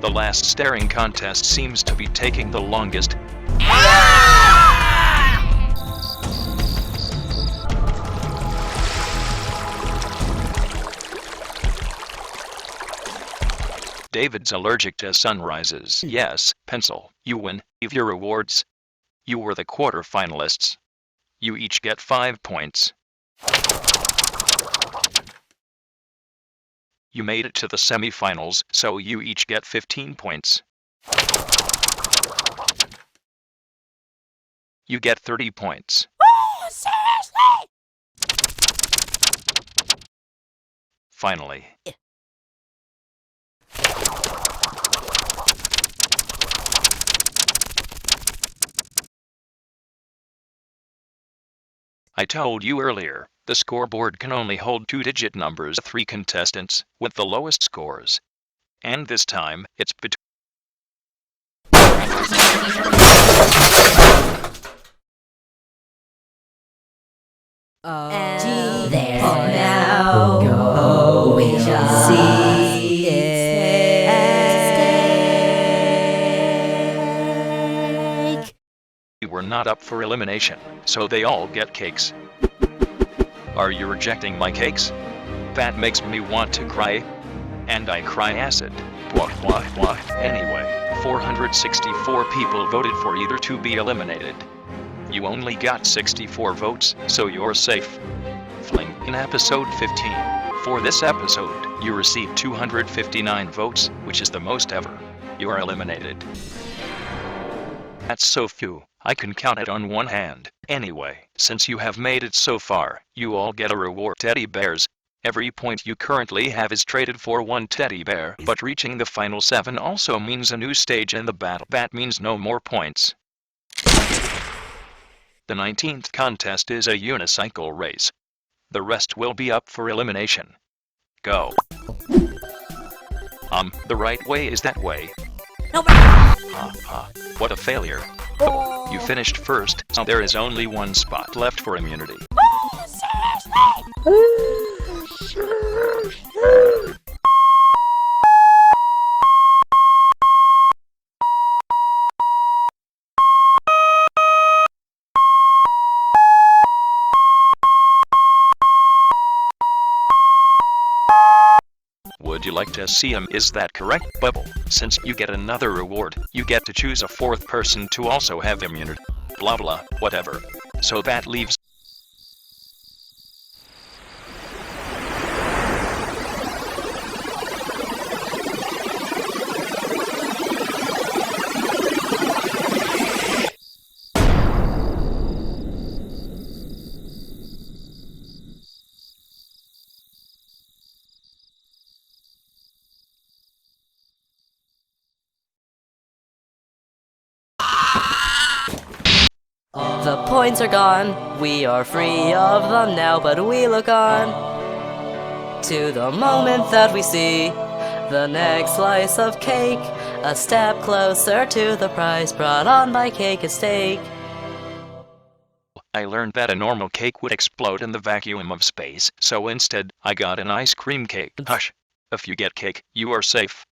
The last staring contest seems to be taking the longest. David's allergic to sunrises. Yes, Pencil, you win. Give your rewards. You were the quarterfinalists. You each get 5 points. You made it to the semifinals, so you each get 15 points. you get 30 points. Oh, seriously? Finally. I told you earlier, the scoreboard can only hold 2-digit numbers. 3 contestants with the lowest scores. And this time, it's between There's now go we shall see it. we were not up for elimination, so they all get cakes. Are you rejecting my cakes? That makes me want to cry. And I cry acid. Blah. Anyway, 464 people voted for either to be eliminated. You only got 64 votes, so you're safe. Fling in episode 15. For this episode, you received 259 votes, which is the most ever. You are eliminated. That's so few, I can count it on one hand. Anyway, since you have made it so far, you all get a reward. Teddy bears. Every point you currently have is traded for 1 teddy bear, but reaching the final 7 also means a new stage in the battle. That means no more points. The 19th contest is a unicycle race. The rest will be up for elimination. Go. The right way is that way. What a failure. You finished first, so there is only 1 spot left for immunity. Would you like to see him? Is that correct, Bubble? Since you get another reward, you get to choose a 4th person to also have immunity. Blah blah, whatever. So that leaves The points are gone, we are free of them now, but we look on to the moment that we see the next slice of cake, a step closer to the prize brought on by Cake and Steak. I learned that a normal cake would explode in the vacuum of space, so instead, I got an ice cream cake. Hush! If you get cake, you are safe.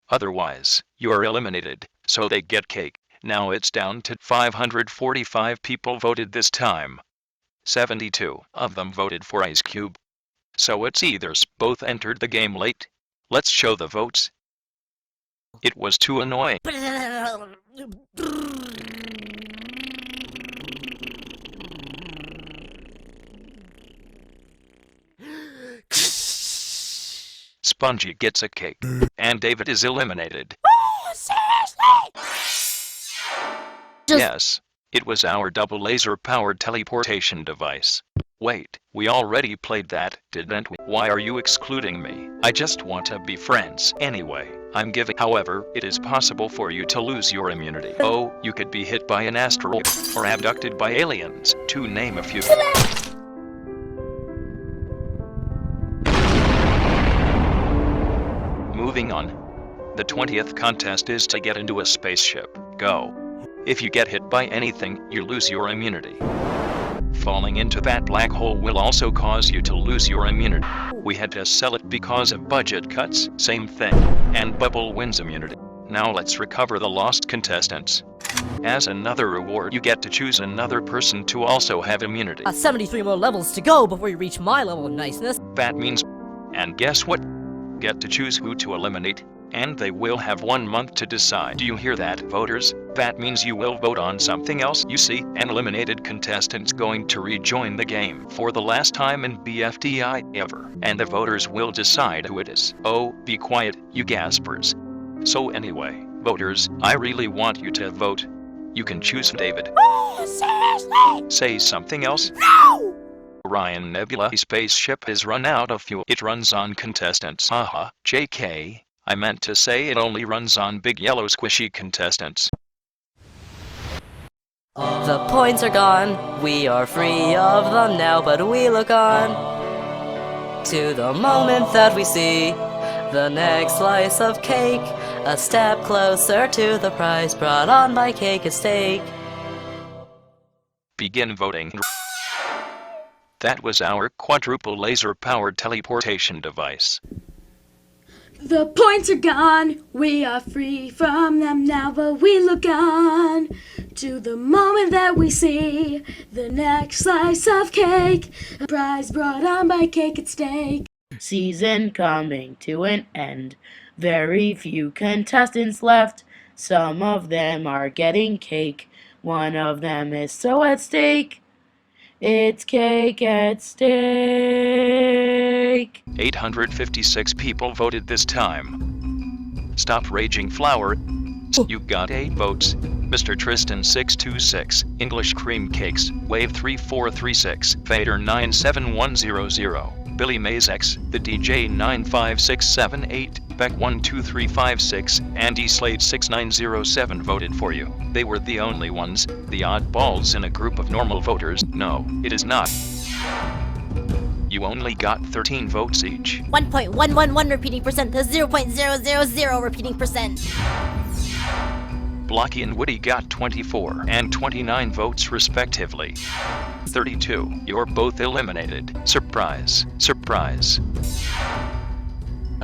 Otherwise, you are eliminated, so they get cake. Now it's down to 545 people voted this time. 72 of them voted for Ice Cube. So it's either both entered the game late. Let's show the votes. It was too annoying. Spongy gets a cake, and David is eliminated. Oh, seriously? Yes, it was our double laser-powered teleportation device. Wait, we already played that, didn't we? Why are you excluding me? I just want to be friends. Anyway, I'm giving. However, it is possible for you to lose your immunity. Oh, you could be hit by an asteroid, or abducted by aliens, to name a few. Moving on. The 20th contest is to get into a spaceship. Go. If you get hit by anything, you lose your immunity. Falling into that black hole will also cause you to lose your immunity. We had to sell it because of budget cuts, same thing. And Bubble wins immunity. Now let's recover the lost contestants. As another reward, you get to choose another person to also have immunity. 73 more levels to go before you reach my level of niceness. That means... And guess what? Get to choose who to eliminate. And they will have 1 month to decide. Do you hear that, voters? That means you will vote on something else. You see, an eliminated contestant's going to rejoin the game for the last time in BFDI ever. And the voters will decide who it is. Oh, be quiet, you gaspers. So anyway, voters, I really want you to vote. You can choose David. Oh, seriously? Say something else. No! Orion Nebula spaceship has run out of fuel. It runs on contestants. Haha, JK. I meant to say it only runs on big yellow squishy contestants. The points are gone, we are free of them now, but we look on to the moment that we see the next slice of cake, a step closer to the prize brought on by Cake and Steak. Begin voting. That was our quadruple laser-powered teleportation device. The points are gone, we are free from them now, but we look on to the moment that we see the next slice of cake, a prize brought on by Cake and Steak. Season coming to an end. Very few contestants left. Some of them are getting cake. One of them is so at stake. It's Cake at Steak. 856 people voted this time. Stop raging, Flower. You got 8 votes. Mr. Tristan 626, English Cream Cakes, Wave 3436, Vader 97100, Billy Mays X, The DJ 95678, Beck 12356, Andy Slade 6907 voted for you. They were the only ones, the oddballs in a group of normal voters. No, it is not. You only got 13 votes each. 1.111 repeating percent to 0.000 repeating percent. Blocky and Woody got 24 and 29 votes respectively. 32. You're both eliminated. Surprise. Surprise.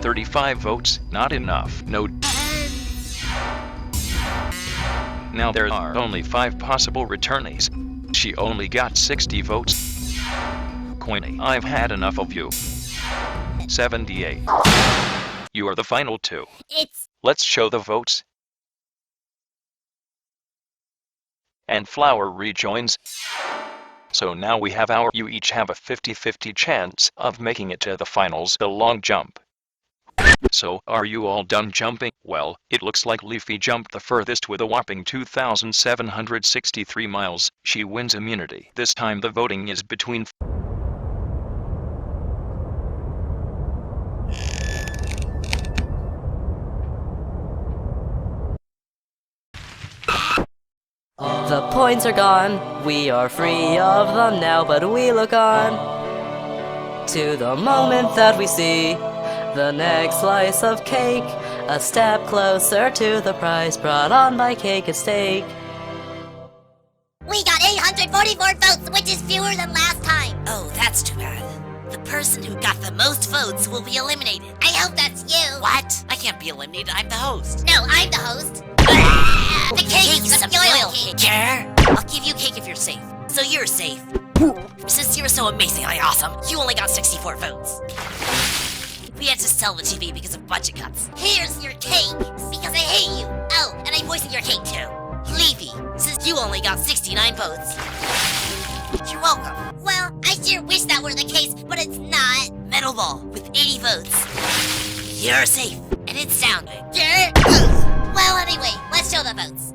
35 votes, not enough. No. Now there are only 5 possible returnees. She only got 60 votes. Queenie, I've had enough of you. 78. You are the final 2. Let's show the votes. And Flower rejoins. So now we have you each have a 50-50 chance of making it to the finals, the long jump. So, are you all done jumping? Well, it looks like Leafy jumped the furthest with a whopping 2,763 miles. She wins immunity. This time the voting is between The points are gone, we are free of them now, but we look on to the moment that we see the next slice of cake, a step closer to the prize brought on by Cake and Steak. We got 844 votes, which is fewer than last time. Oh, that's too bad. The person who got the most votes will be eliminated. I hope that's you. What? I can't be eliminated. I'm the host. No, I'm the host. The cake is a loyal cake. Care? I'll give you cake if you're safe. So you're safe. Since you're so amazingly awesome, you only got 64 votes. We had to sell the TV because of budget cuts. Here's your cake, because I hate you. Oh, and I'm poisoning your cake too. Leafy, since you only got 69 votes. You're welcome. Well, I sure wish that were the case, but it's not. Metal Ball with 80 votes. You're safe, and it's sounding. Well, anyway, let's show the votes.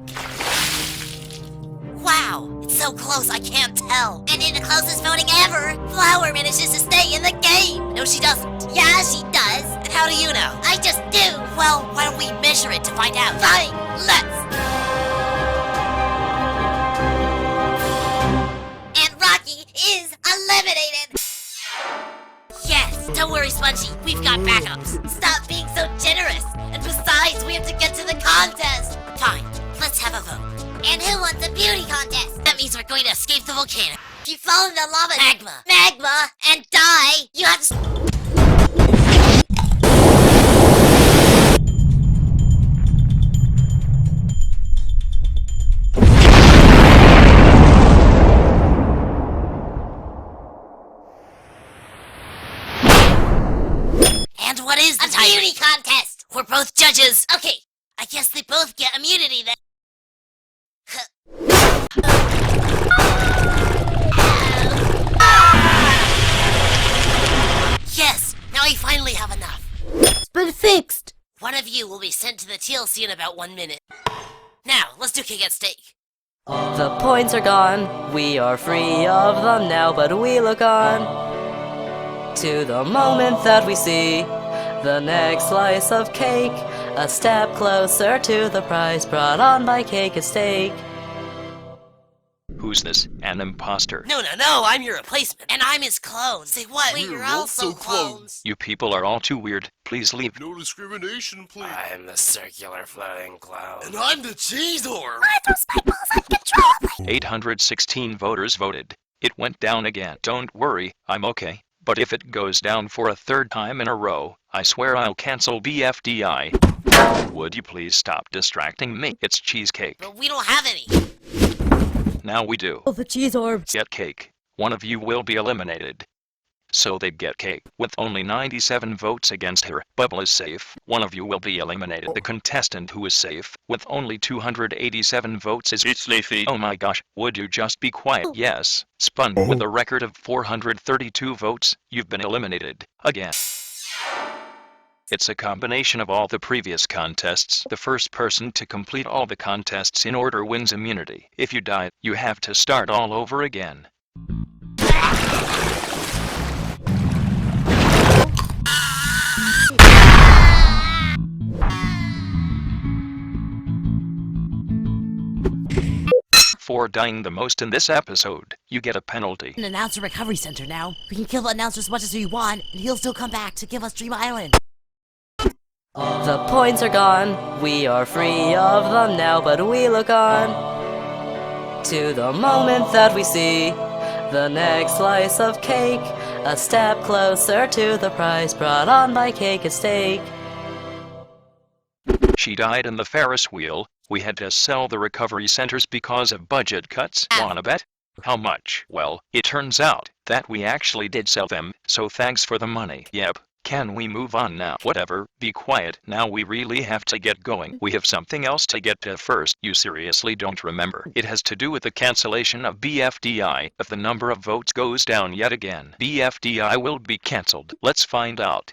Wow, it's so close I can't tell. And in the closest voting ever, Flower manages to stay in the game. No, she doesn't. Yeah, she does. And how do you know? I just do. Well, why don't we measure it to find out? Fine, let's. And Rocky is eliminated. Yes, don't worry, Spongy. We've got backups. Stop being so generous. And besides, we have to get to the contest. Fine, let's have a vote. And who wants a beauty contest? That means we're going to escape the volcano. If you fall in the lava Magma. and die, you have to. And what is the A title? beauty contest. We're both judges. Okay, I guess they both get immunity then. Yes, now I finally have enough. it's been fixed. One of you will be sent to the TLC in about 1 minute. Now, let's do Cake at Steak. The points are gone, we are free of them now, but we look on to the moment that we see the next slice of cake, a step closer to the prize brought on by Cake and Steak. Who's this? An imposter. No, I'm your replacement. And I'm his clone. Say what? Wait, you're also clones. You people are all too weird. Please leave. No discrimination, please. I'm the circular floating clown. And I'm the cheese whore. 816 voters voted. It went down again. Don't worry, I'm okay. But if it goes down for a third time in a row, I swear I'll cancel BFDI. Would you please stop distracting me? It's cheesecake. But we don't have any. Now we do. Oh, the cheese orbs. Get cake. One of you will be eliminated. So they get cake. With only 97 votes against her, Bubble is safe. One of you will be eliminated. The contestant who is safe, with only 287 votes is Sleepy. Oh my gosh, would you just be quiet? Yes, Spun, with a record of 432 votes, you've been eliminated. Again. It's a combination of all the previous contests. The first person to complete all the contests in order wins immunity. If you die, you have to start all over again. For dying the most in this episode, you get a penalty. An announcer recovery center now. We can kill the announcer as much as we want, and he'll still come back to give us Dream Island. The points are gone, we are free of them now, but we look on to the moment that we see the next slice of cake, a step closer to the prize brought on by Cake and Steak. She died in the Ferris wheel. We had to sell the recovery centers because of budget cuts. Wanna bet? How much? Well, it turns out that we actually did sell them, so thanks for the money. Yep. Can we move on now? Whatever, be quiet. Now we really have to get going. We have something else to get to first. You seriously don't remember? It has to do with the cancellation of BFDI. If the number of votes goes down yet again, BFDI will be cancelled. Let's find out.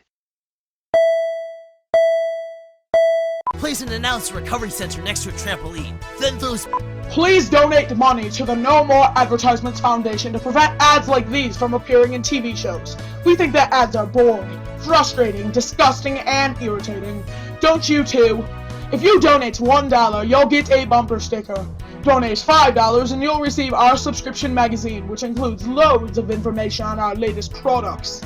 Place an announcer recovery center next to a trampoline. Then those. Please donate money to the No More Advertisements Foundation to prevent ads like these from appearing in TV shows. We think that ads are boring, frustrating, disgusting, and irritating. Don't you too? If you donate $1, you'll get a bumper sticker. Donate $5 and you'll receive our subscription magazine, which includes loads of information on our latest products.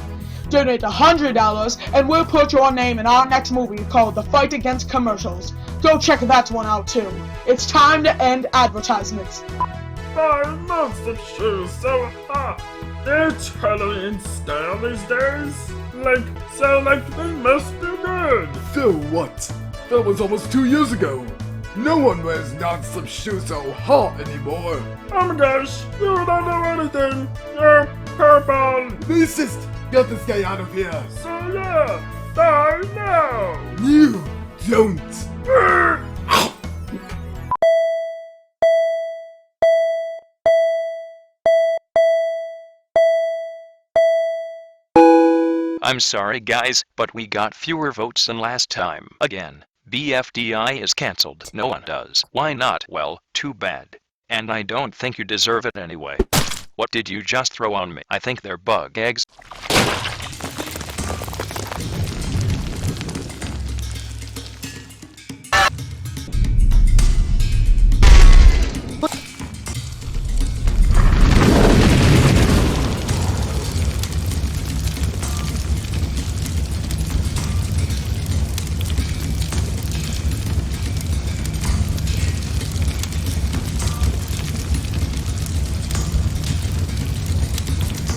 Donate $100 and we'll put your name in our next movie called The Fight Against Commercials. Go check that one out too. It's time to end advertisements. I love some shoes so hot. They're totally in style these days. Like they must be good. So what? That was almost 2 years ago. No one wears non-slip shoes so hot anymore. Oh my gosh, you don't know anything. You're purple. Racist! Get this guy out of here. So yeah, die now. You don't. I'm sorry guys, but we got fewer votes than last time. Again, BFDI is cancelled. No one does. Why not? Well, too bad. And I don't think you deserve it anyway. What did you just throw on me? I think they're bug eggs.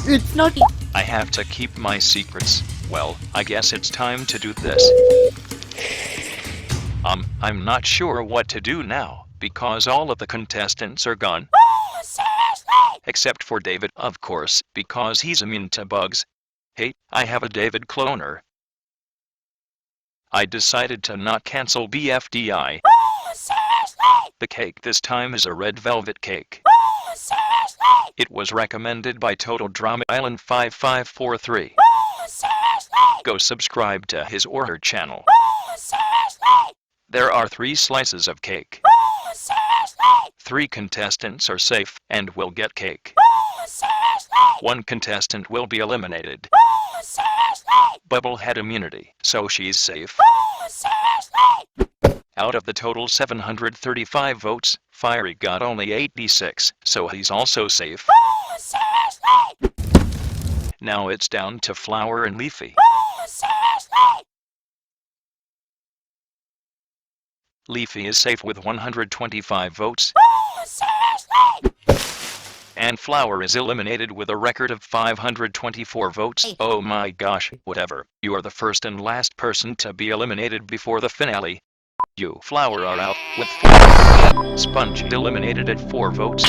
It's not. I have to keep my secrets. Well, I guess it's time to do this. I'm not sure what to do now, because all of the contestants are gone. Oh, seriously? Except for David, of course, because he's immune to bugs. Hey, I have a David cloner. I decided to not cancel BFDI. Oh, seriously? The cake this time is a red velvet cake. Oh, seriously? It was recommended by Total Drama Island 5543. Oh, seriously? Go subscribe to his or her channel. Oh, seriously? There are 3 slices of cake. Oh, seriously? 3 contestants are safe and will get cake. Seriously? 1 contestant will be eliminated. Seriously? Bubble had immunity, so she's safe. Seriously? Out of the total 735 votes, Fiery got only 86, so he's also safe. Seriously? Now it's down to Flower and Leafy. Seriously? Leafy is safe with 125 votes, Seriously? and Flower is eliminated with a record of 524 votes. Oh my gosh, whatever. You are the first and last person to be eliminated before the finale. You, Flower, are out with 4. Sponge eliminated at 4 votes.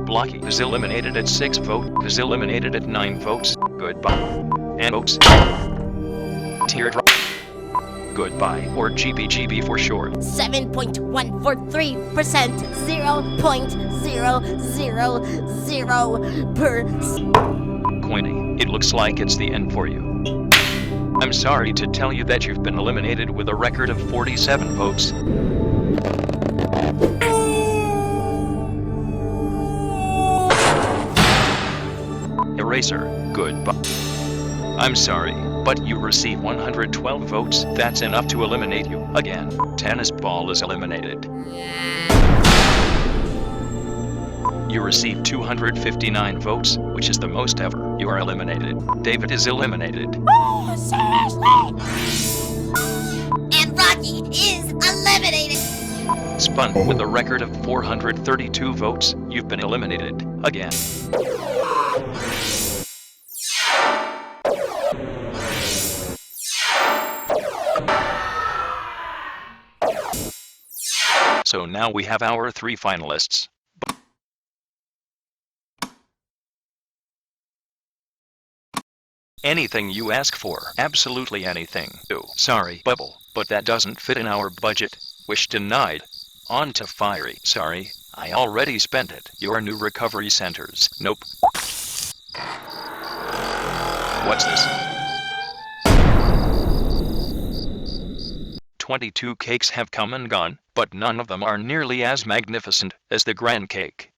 Blocky is eliminated at 6 votes. Is eliminated at 9 votes. Goodbye. And oops. Teardrop. Goodbye, or GBGB for short. 7.143%, 0.0000%. Coiny, it looks like it's the end for you. I'm sorry to tell you that you've been eliminated with a record of 47 votes. Eraser, goodbye. I'm sorry, but you receive 112 votes. That's enough to eliminate you. Again, Tennis Ball is eliminated. You receive 259 votes, which is the most ever. You are eliminated. David is eliminated. Seriously? And Rocky is eliminated. Spun with a record of 432 votes, you've been eliminated. Again. So now we have our 3 finalists. Anything you ask for, absolutely anything. Oh, sorry, Bubble, but that doesn't fit in our budget. Wish denied. On to Fiery. Sorry, I already spent it. Your new recovery centers. Nope. What's this? 22 cakes have come and gone, but none of them are nearly as magnificent as the grand cake.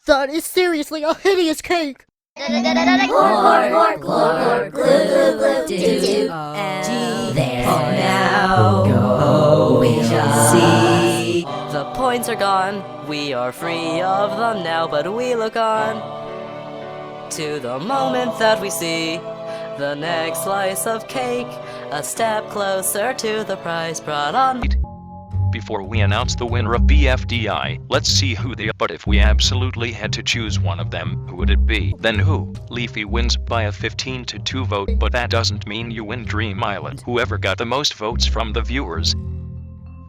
That is seriously a hideous cake! Glor, glor, glue, do, and there now go we shall see. The points are gone, we are free of them now, but we look on to the moment that we see the next slice of cake, a step closer to the prize brought on. Before we announce the winner of BFDI, let's see who they are. But if we absolutely had to choose one of them, who would it be? Then who? Leafy wins by a 15-2 vote, but that doesn't mean you win Dream Island. Whoever got the most votes from the viewers.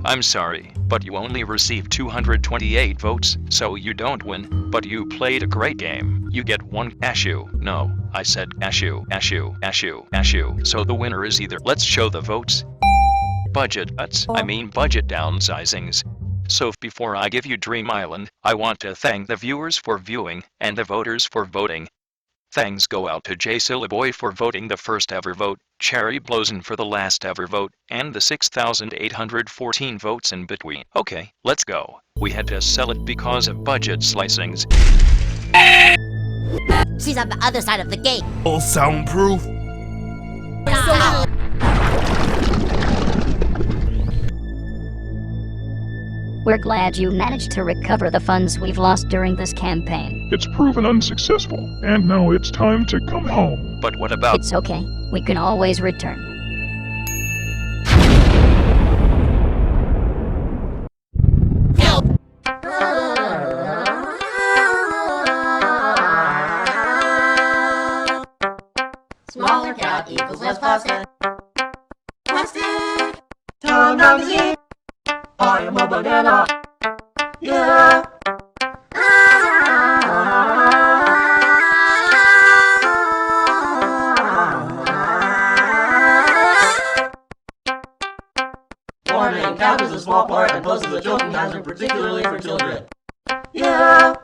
I'm sorry, but you only received 228 votes, so you don't win, but you played a great game. You get 1 cashew. No, I said cashew, cashew, cashew, cashew. So the winner is either. Let's show the votes. Budget cuts, budget downsizings. So before I give you Dream Island, I want to thank the viewers for viewing, and the voters for voting. Thanks go out to J Sillyboy for voting the first ever vote, Cherry Blossom for the last ever vote, and the 6,814 votes in between. Okay, let's go. We had to sell it because of budget slicings. She's on the other side of the gate. All soundproof? We're glad you managed to recover the funds we've lost during this campaign. It's proven unsuccessful, and now it's time to come home. But what about... It's okay. We can always return. Smaller cat equals less plastic. Plastic! Turn down the heat! I am a banana! Yeah! Warning, cap is a small part and poses a joking hazard, particularly for children. Yeah!